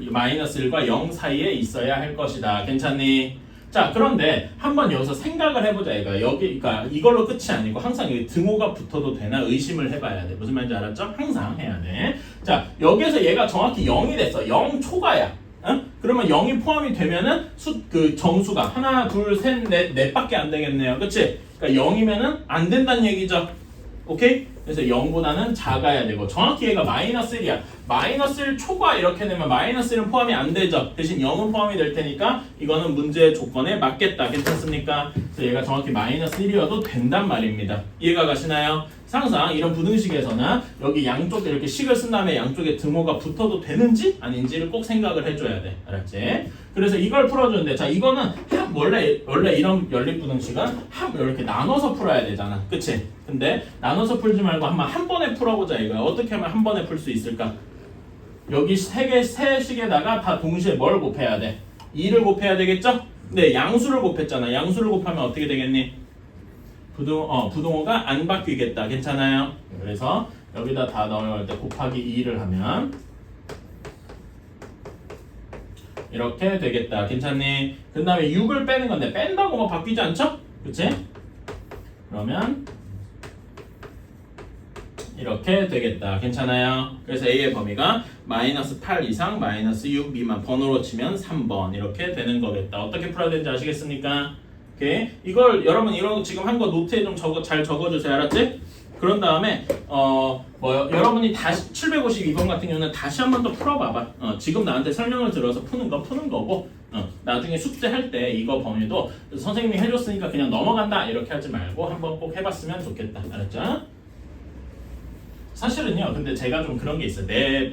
마이너스 1과 0 사이에 있어야 할 것이다. 괜찮니? 자 그런데 한번 여기서 생각을 해보자. 그러니까 이걸로 끝이 아니고 항상 여기 등호가 붙어도 되나 의심을 해봐야 돼. 무슨 말인지 알았죠? 항상 해야 돼. 자 여기에서 얘가 정확히 0이 됐어. 0 초과야. 그러면 0이 포함이 되면은 그 정수가 하나 둘 셋 넷 넷밖에 안 되겠네요. 그치? 그러니까 0이면은 안 된다는 얘기죠. 오케이? 그래서 0보다는 작아야 되고 정확히 얘가 마이너스 1이야. 마이너스 1 초과 이렇게 되면 마이너스 1은 포함이 안 되죠. 대신 0은 포함이 될 테니까 이거는 문제의 조건에 맞겠다. 괜찮습니까? 그래서 얘가 정확히 마이너스 1이어도 된단 말입니다. 이해가 가시나요? 항상 이런 부등식에서는 여기 양쪽에 이렇게 식을 쓴 다음에 양쪽에 등호가 붙어도 되는지 아닌지를 꼭 생각을 해줘야 돼. 알았지? 그래서 이걸 풀어주는데 자 이거는 원래 이런 연립부등식은 이렇게 나눠서 풀어야 되잖아. 그치? 근데 나눠서 풀지 말고 한 번에 풀어보자 이거야. 어떻게 하면 한 번에 풀 수 있을까? 여기 세 식에다가 다 동시에 뭘 곱해야 돼? 2를 곱해야 되겠죠? 근데 양수를 곱했잖아. 양수를 곱하면 어떻게 되겠니? 부등호가 안 바뀌겠다. 괜찮아요? 그래서 여기다 다 넣을 때 곱하기 2를 하면 이렇게 되겠다. 괜찮니? 그 다음에 6을 빼는 건데 뺀다고 뭐 바뀌지 않죠? 그치? 그러면 이렇게 되겠다. 괜찮아요? 그래서 A의 범위가 마이너스 8 이상 마이너스 6 미만, 번호로 치면 3번 이렇게 되는 거겠다. 어떻게 풀어야 되는지 아시겠습니까? 오케이. 이걸 여러분 이런 지금 한 거 노트에 좀 잘 적어주세요. 알았지? 그런 다음에 여러분이 다시 752번 같은 경우는 다시 한 번 더 풀어봐봐. 지금 나한테 설명을 들어서 푸는 거고 나중에 숙제할 때 이거 범위도 선생님이 해줬으니까 그냥 넘어간다 이렇게 하지 말고 한번 꼭 해봤으면 좋겠다. 알았죠? 사실은요. 근데 제가 좀 그런 게 있어요. 내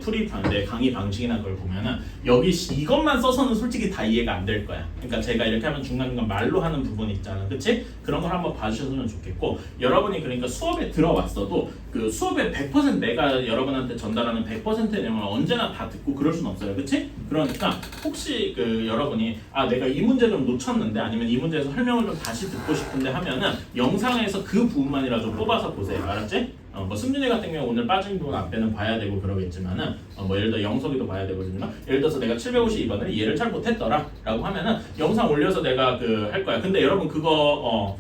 강의 방식이나 그걸 보면은 여기 이것만 써서는 솔직히 다 이해가 안 될 거야. 그러니까 제가 이렇게 하면 중간중간 말로 하는 부분이 있잖아. 그치? 그런 걸 한번 봐주셨으면 좋겠고 여러분이 그러니까 수업에 들어왔어도 그 수업에 100% 내가 여러분한테 전달하는 100%의 내용을 언제나 다 듣고 그럴 순 없어요. 그치? 그러니까 혹시 그 여러분이 내가 이 문제 좀 놓쳤는데 아니면 이 문제에서 설명을 좀 다시 듣고 싶은데 하면은 영상에서 그 부분만이라도 좀 뽑아서 보세요. 알았지? 뭐 승준이 같은 경우 오늘 빠진 부분 앞에는 봐야 되고 그러겠지만은 뭐 예를 들어 영석이도 봐야 되거든요. 예를 들어서 내가 752번을 이해를 잘 못했더라 라고 하면은 영상 올려서 내가 그 할 거야. 근데 여러분 그거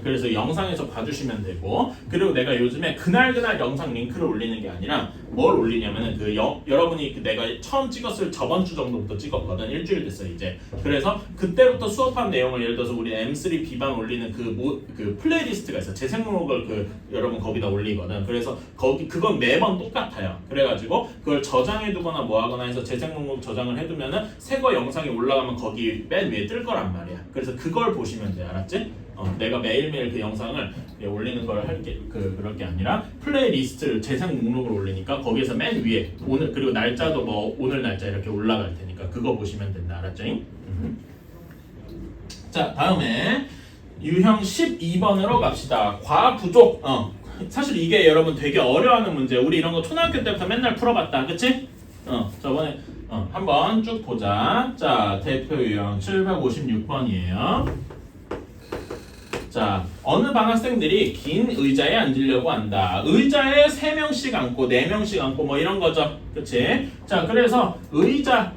그래서 영상에서 봐주시면 되고 그리고 내가 요즘에 그날 영상 링크를 올리는 게 아니라 뭘 올리냐면은 여러분이 내가 처음 찍었을 저번 주 정도부터 찍었거든. 일주일 됐어 이제. 그래서 그때부터 수업한 내용을 예를 들어서 우리 M3 B반 올리는 그 플레이리스트가 있어. 재생 목록을 여러분 거기다 올리거든. 그래서 그건 매번 똑같아요. 그래가지고 그걸 저장해두거나 뭐하거나 해서 재생 목록 저장을 해두면은 새 거 영상이 올라가면 거기 맨 위에 뜰 거란 말이야. 그래서 그걸 보시면 돼. 알았지? 내가 매일매일 그 영상을 올리는 걸 그럴 게 아니라 플레이리스트를 재생 목록을 올리니까 거기에서 맨 위에 오늘 그리고 날짜도 뭐 오늘 날짜 이렇게 올라갈 테니까 그거 보시면 된다. 알았죠? 자 다음에 유형 12번으로 갑시다. 과부족. 사실 이게 여러분 되게 어려워하는 문제. 우리 이런 거 초등학교 때부터 맨날 풀어봤다. 그치? 저번에 한번 쭉 보자. 자 대표 유형 756번이에요. 자, 어느 반 학생들이 긴 의자에 앉으려고 한다. 의자에 3명씩 앉고 4명씩 앉고 뭐 이런 거죠. 그치? 자, 그래서 의자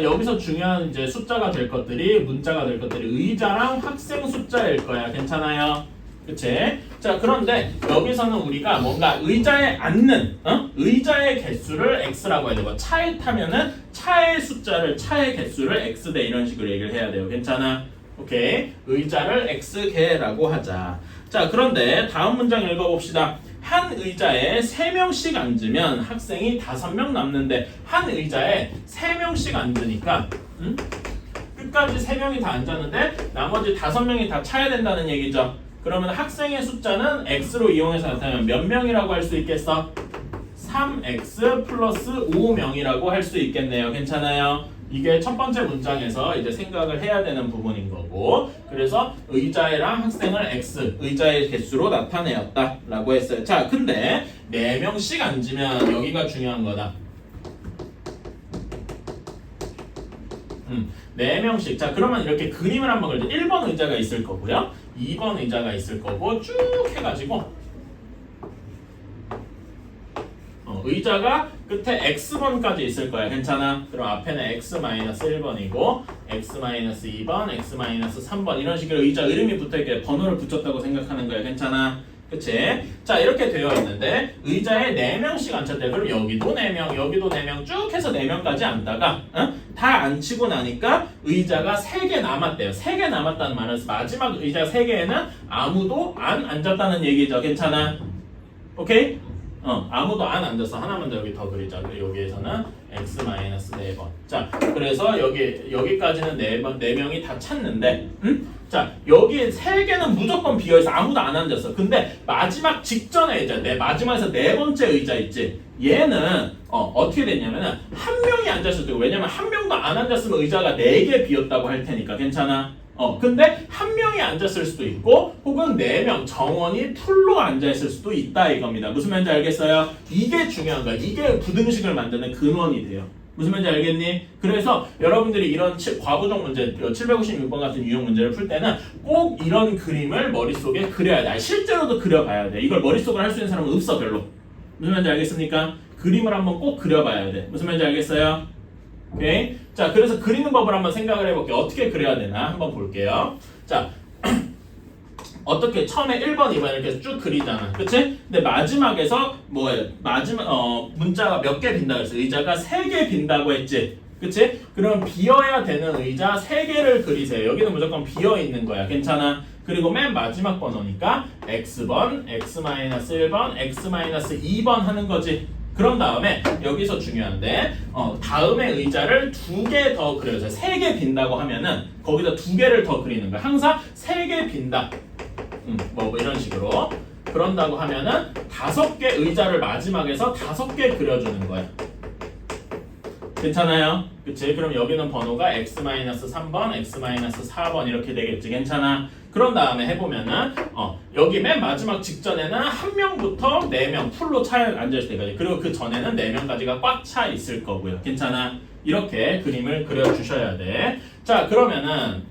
여기서 중요한 이제 숫자가 될 것들이 문자가 될 것들이 의자랑 학생 숫자일 거야. 괜찮아요? 그치? 자, 그런데 여기서는 우리가 뭔가 의자에 앉는 의자의 개수를 x라고 해야 되고 차에 타면은 차의 개수를 x대 이런 식으로 얘기를 해야 돼요. 괜찮아? 오케이. 의자를 X개라고 하자. 자, 그런데 다음 문장 읽어봅시다. 한 의자에 3명씩 앉으면 학생이 5명 남는데 한 의자에 3명씩 앉으니까 끝까지 3명이 다 앉았는데 나머지 5명이 다 차야 된다는 얘기죠. 그러면 학생의 숫자는 X로 이용해서 나타내면 몇 명이라고 할 수 있겠어? 3X 플러스 5명이라고 할 수 있겠네요. 괜찮아요? 이게 첫 번째 문장에서 이제 생각을 해야 되는 부분인 거고 그래서 의자랑 학생을 X, 의자의 개수로 나타내었다 라고 했어요. 자, 근데 4명씩 앉으면 여기가 중요한 거다. 4명씩. 자, 그러면 이렇게 그림을 한번 그려줘. 1번 의자가 있을 거고요. 2번 의자가 있을 거고 쭉 해가지고 의자가 끝에 X번까지 있을 거야. 괜찮아? 그럼 앞에는 X-1번이고 X-2번, X-3번 이런 식으로 의자 이름이 붙어있게 번호를 붙였다고 생각하는 거야. 괜찮아? 그치? 자, 이렇게 되어 있는데 의자에 4명씩 앉혔대. 그럼 여기도 4명, 여기도 4명 쭉 해서 4명까지 앉다가 다 앉히고 나니까 의자가 3개 남았대요. 3개 남았다는 말은 마지막 의자 3개에는 아무도 안 앉았다는 얘기죠. 괜찮아? 오케이? 아무도 안 앉았어. 하나만 더 여기 더 그리자. 여기에서는 X-4번. 자, 그래서 여기까지는 4명이 다 찼는데, 자, 여기 3개는 무조건 비어있어. 아무도 안 앉았어. 근데 마지막 직전에 의자, 마지막에서 4번째 의자 있지? 얘는, 어떻게 됐냐면은, 한 명이 앉았을 때, 왜냐면 한 명도 안 앉았으면 의자가 4개 비었다고 할 테니까. 괜찮아? 근데 한 명이 앉았을 수도 있고 혹은 4명 정원이 풀로 앉아있을 수도 있다 이겁니다. 무슨 말인지 알겠어요? 이게 중요한 거야. 이게 부등식을 만드는 근원이 돼요. 무슨 말인지 알겠니? 그래서 여러분들이 이런 과부족 문제 756번 같은 유형 문제를 풀 때는 꼭 이런 그림을 머릿속에 그려야 돼. 실제로도 그려봐야 돼. 이걸 머릿속으로 할 수 있는 사람은 없어 별로. 무슨 말인지 알겠습니까? 그림을 한번 꼭 그려봐야 돼. 무슨 말인지 알겠어요? 오케이? 자, 그래서 그리는 법을 한번 생각을 해볼게요. 어떻게 그려야 되나 한번 볼게요. 자, 어떻게 처음에 1번, 2번 이렇게 쭉 그리잖아. 그치? 근데 마지막에서 뭐예요? 문자가 몇 개 빈다고 했어? 의자가 3개 빈다고 했지? 그치? 그럼 비어야 되는 의자 3개를 그리세요. 여기는 무조건 비어있는 거야. 괜찮아? 그리고 맨 마지막 번호니까 X번, X-1번, X-2번 하는 거지. 그런 다음에 여기서 중요한데 다음에 의자를 2개 더 그려서 3개 빈다고 하면은 거기다 2개를 더 그리는 거야. 항상 3개 빈다. 뭐 이런 식으로 그런다고 하면은 5개 의자를 마지막에서 5개 그려주는 거야. 괜찮아요? 그치? 그럼 여기는 번호가 x-3번, x-4번 이렇게 되겠지. 괜찮아? 그런 다음에 해보면은 여기 맨 마지막 직전에는 한 명부터 4명 풀로 차 앉아있을 때까지, 그리고 그 전에는 4명까지가 꽉 차 있을 거고요. 괜찮아? 이렇게 그림을 그려주셔야 돼. 자 그러면은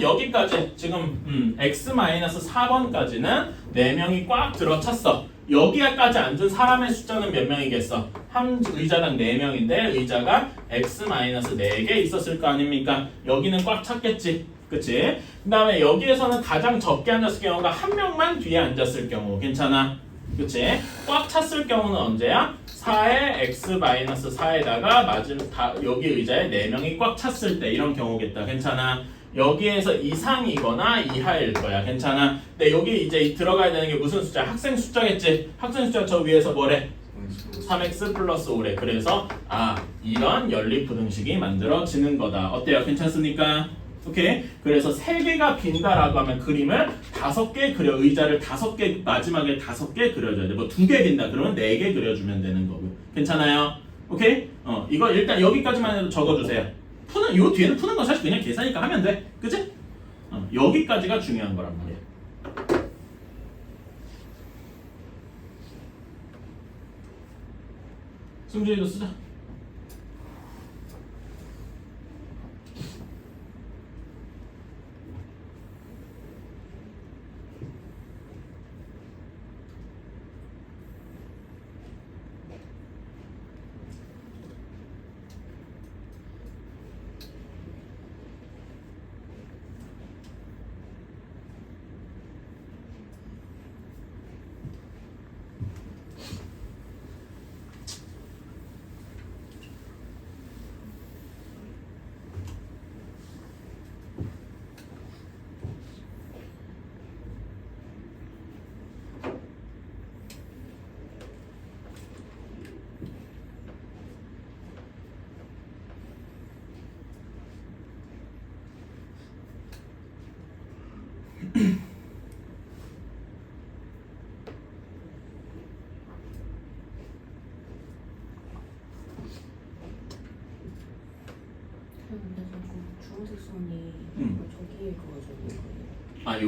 여기까지 지금 x-4번까지는 4명이 꽉 들어찼어. 여기까지 앉은 사람의 숫자는 몇 명이겠어? 한 의자당 4명인데 의자가 x-4개 있었을 거 아닙니까? 여기는 꽉 찼겠지. 그치? 그 다음에 여기에서는 가장 적게 앉았을 경우가 한 명만 뒤에 앉았을 경우. 괜찮아? 그치? 꽉 찼을 경우는 언제야? 4의 x-4에다가 여기 의자에 4명이 꽉 찼을 때 이런 경우겠다. 괜찮아? 여기에서 이상이거나 이하일 거야. 괜찮아? 근데 여기 이제 들어가야 되는 게 무슨 숫자? 학생 숫자겠지? 학생 숫자 저 위에서 뭐래? 3x 플러스 5래. 그래서 이런 연립부등식이 만들어지는 거다. 어때요? 괜찮습니까? 오케이? 그래서 3개가 빈다라고 하면 그림을 5개 그려. 의자를 5개, 마지막에 5개 그려줘야 돼. 뭐 2개 빈다 그러면 4개 그려주면 되는 거고. 괜찮아요? 오케이? 이거 일단 여기까지만 해도 적어주세요. 요 뒤에는 푸는 건 사실 그냥 계산이니까 하면 돼. 그치? 여기까지가 중요한 거란 말이야. 승준이도 쓰자. 근데 자꾸 주황색 선이 저기에 그어져 있는 거예요.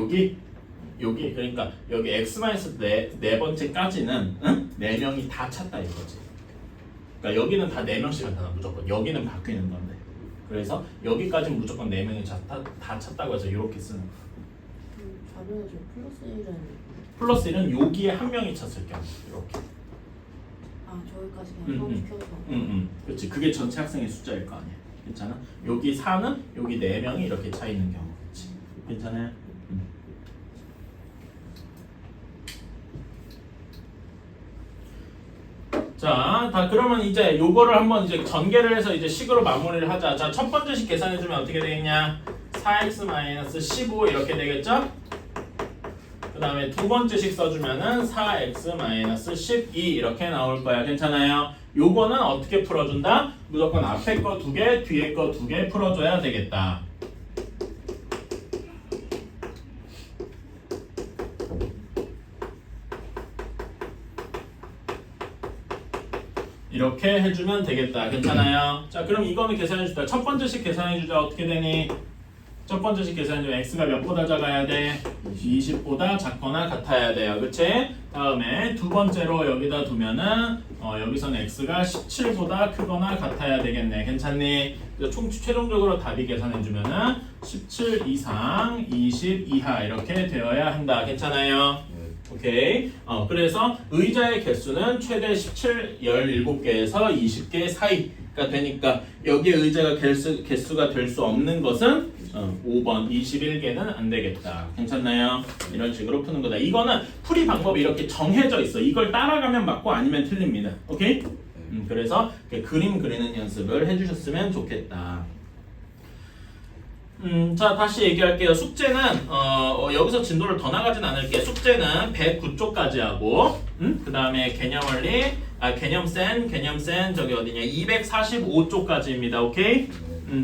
여기 그러니까 여기 x-네 번째까지는 4명이 다 찼다 이거지. 그러니까 여기는 다 4명씩 나타나 무조건. 여기는 바뀌는 건데. 그래서 여기까지는 무조건 4명이 다 찼다고 해서 이렇게 쓰는 거야. 자료에 지금 플러스 1은 여기에 한 명이 찼을 경우 이렇게. 저기까지 그냥 포함시켜서. 그렇지. 그게 전체 학생의 숫자일 거 아니야. 괜찮아? 여기 4는 여기 4명이 이렇게 차 있는 경우. 그렇지. 괜찮아요? 자, 그러면 이제 요거를 한번 이제 전개를 해서 이제 식으로 마무리를 하자. 자, 첫 번째 식 계산해주면 어떻게 되겠냐? 4x-15 이렇게 되겠죠? 그 다음에 두 번째 식 써주면은 4x-12 이렇게 나올 거야. 괜찮아요? 요거는 어떻게 풀어준다? 무조건 앞에 거 2개, 뒤에 거 2개 풀어줘야 되겠다. 이렇게 해주면 되겠다. 괜찮아요? 자, 그럼 이거는 계산해주자. 첫 번째 식 계산해주자. 어떻게 되니? 첫 번째 식 계산해주면 x가 몇보다 작아야 돼? 20보다 작거나 같아야 돼요. 그치? 다음에 두 번째로 여기다 두면은 여기서는 x가 17보다 크거나 같아야 되겠네. 괜찮니? 최종적으로 답이 계산해주면은 17 이상 20 이하 이렇게 되어야 한다. 괜찮아요? 오케이. 그래서 의자의 개수는 최대 17, 17개에서 20개 사이가 되니까 여기에 의자가 개수가 될 수 없는 것은 5번 21개는 안 되겠다. 괜찮나요? 이런 식으로 푸는 거다. 이거는 풀이 방법이 이렇게 정해져 있어. 이걸 따라가면 맞고 아니면 틀립니다. 오케이? 그래서 그림 그리는 연습을 해주셨으면 좋겠다. 자, 다시 얘기할게요. 숙제는 여기서 진도를 더 나가진 않을게. 숙제는 109쪽까지 하고 그 다음에 개념원리, 개념센 저기 어디냐 245쪽까지입니다. 오케이?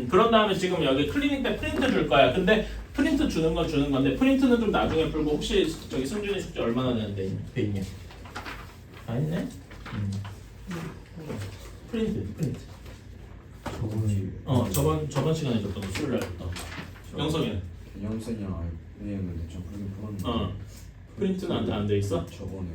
그런 다음에 지금 여기 클리닉 때 프린트 줄 거야. 근데 프린트 주는 건 주는 건데 프린트는 좀 나중에 풀고 혹시 저기 승준이 숙제 얼마나 되는데 돼 있냐? 다 했네? 프린트. 저번에 저번 시간에 줬던 거 수요일 날 줬던 거. 영석이는 개념생이랑 RPM은 대충 풀긴 풀었는데 프린트는 안 돼 있어? 저번에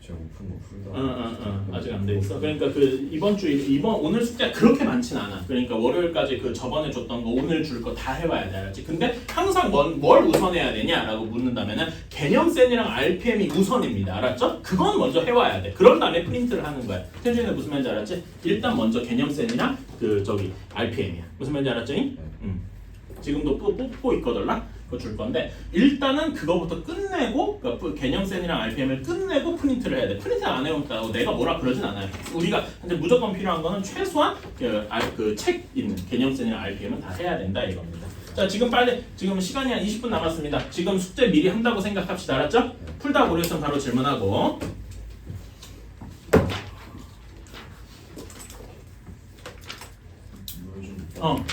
제가 푼 거 풀다가 아직 안 돼 있어. 그러니까 그 이번 오늘 숙제가 그렇게 많진 않아. 그러니까 월요일까지 그 저번에 줬던 거 오늘 줄 거 다 해봐야 돼, 알았지? 근데 항상 뭘 우선해야 되냐라고 묻는다면은 개념센이랑 RPM이 우선입니다, 알았죠? 그건 먼저 해와야 돼. 그런 다음에 프린트를 하는 거야. 태준이는 무슨 말인지 알았지? 일단 먼저 개념센이랑 그 저기 RPM이야. 무슨 말인지 알았지? 지금도 뽑고 있거든라. 그거 줄 건데 일단은 그거부터 끝내고 그러니까 개념센이랑 RPM을 끝내고 프린트를 해야 돼. 프린트 안 해온다고 내가 뭐라 그러진 않아요. 우리가 근데 무조건 필요한 거는 최소한 그 책 있는 개념센이랑 RPM은 다 해야 된다 이겁니다. 자 지금 시간이 한 20분 남았습니다. 지금 숙제 미리 한다고 생각합시다. 알았죠? 풀다 모르겠으면 바로 질문하고. 이걸 좀 어.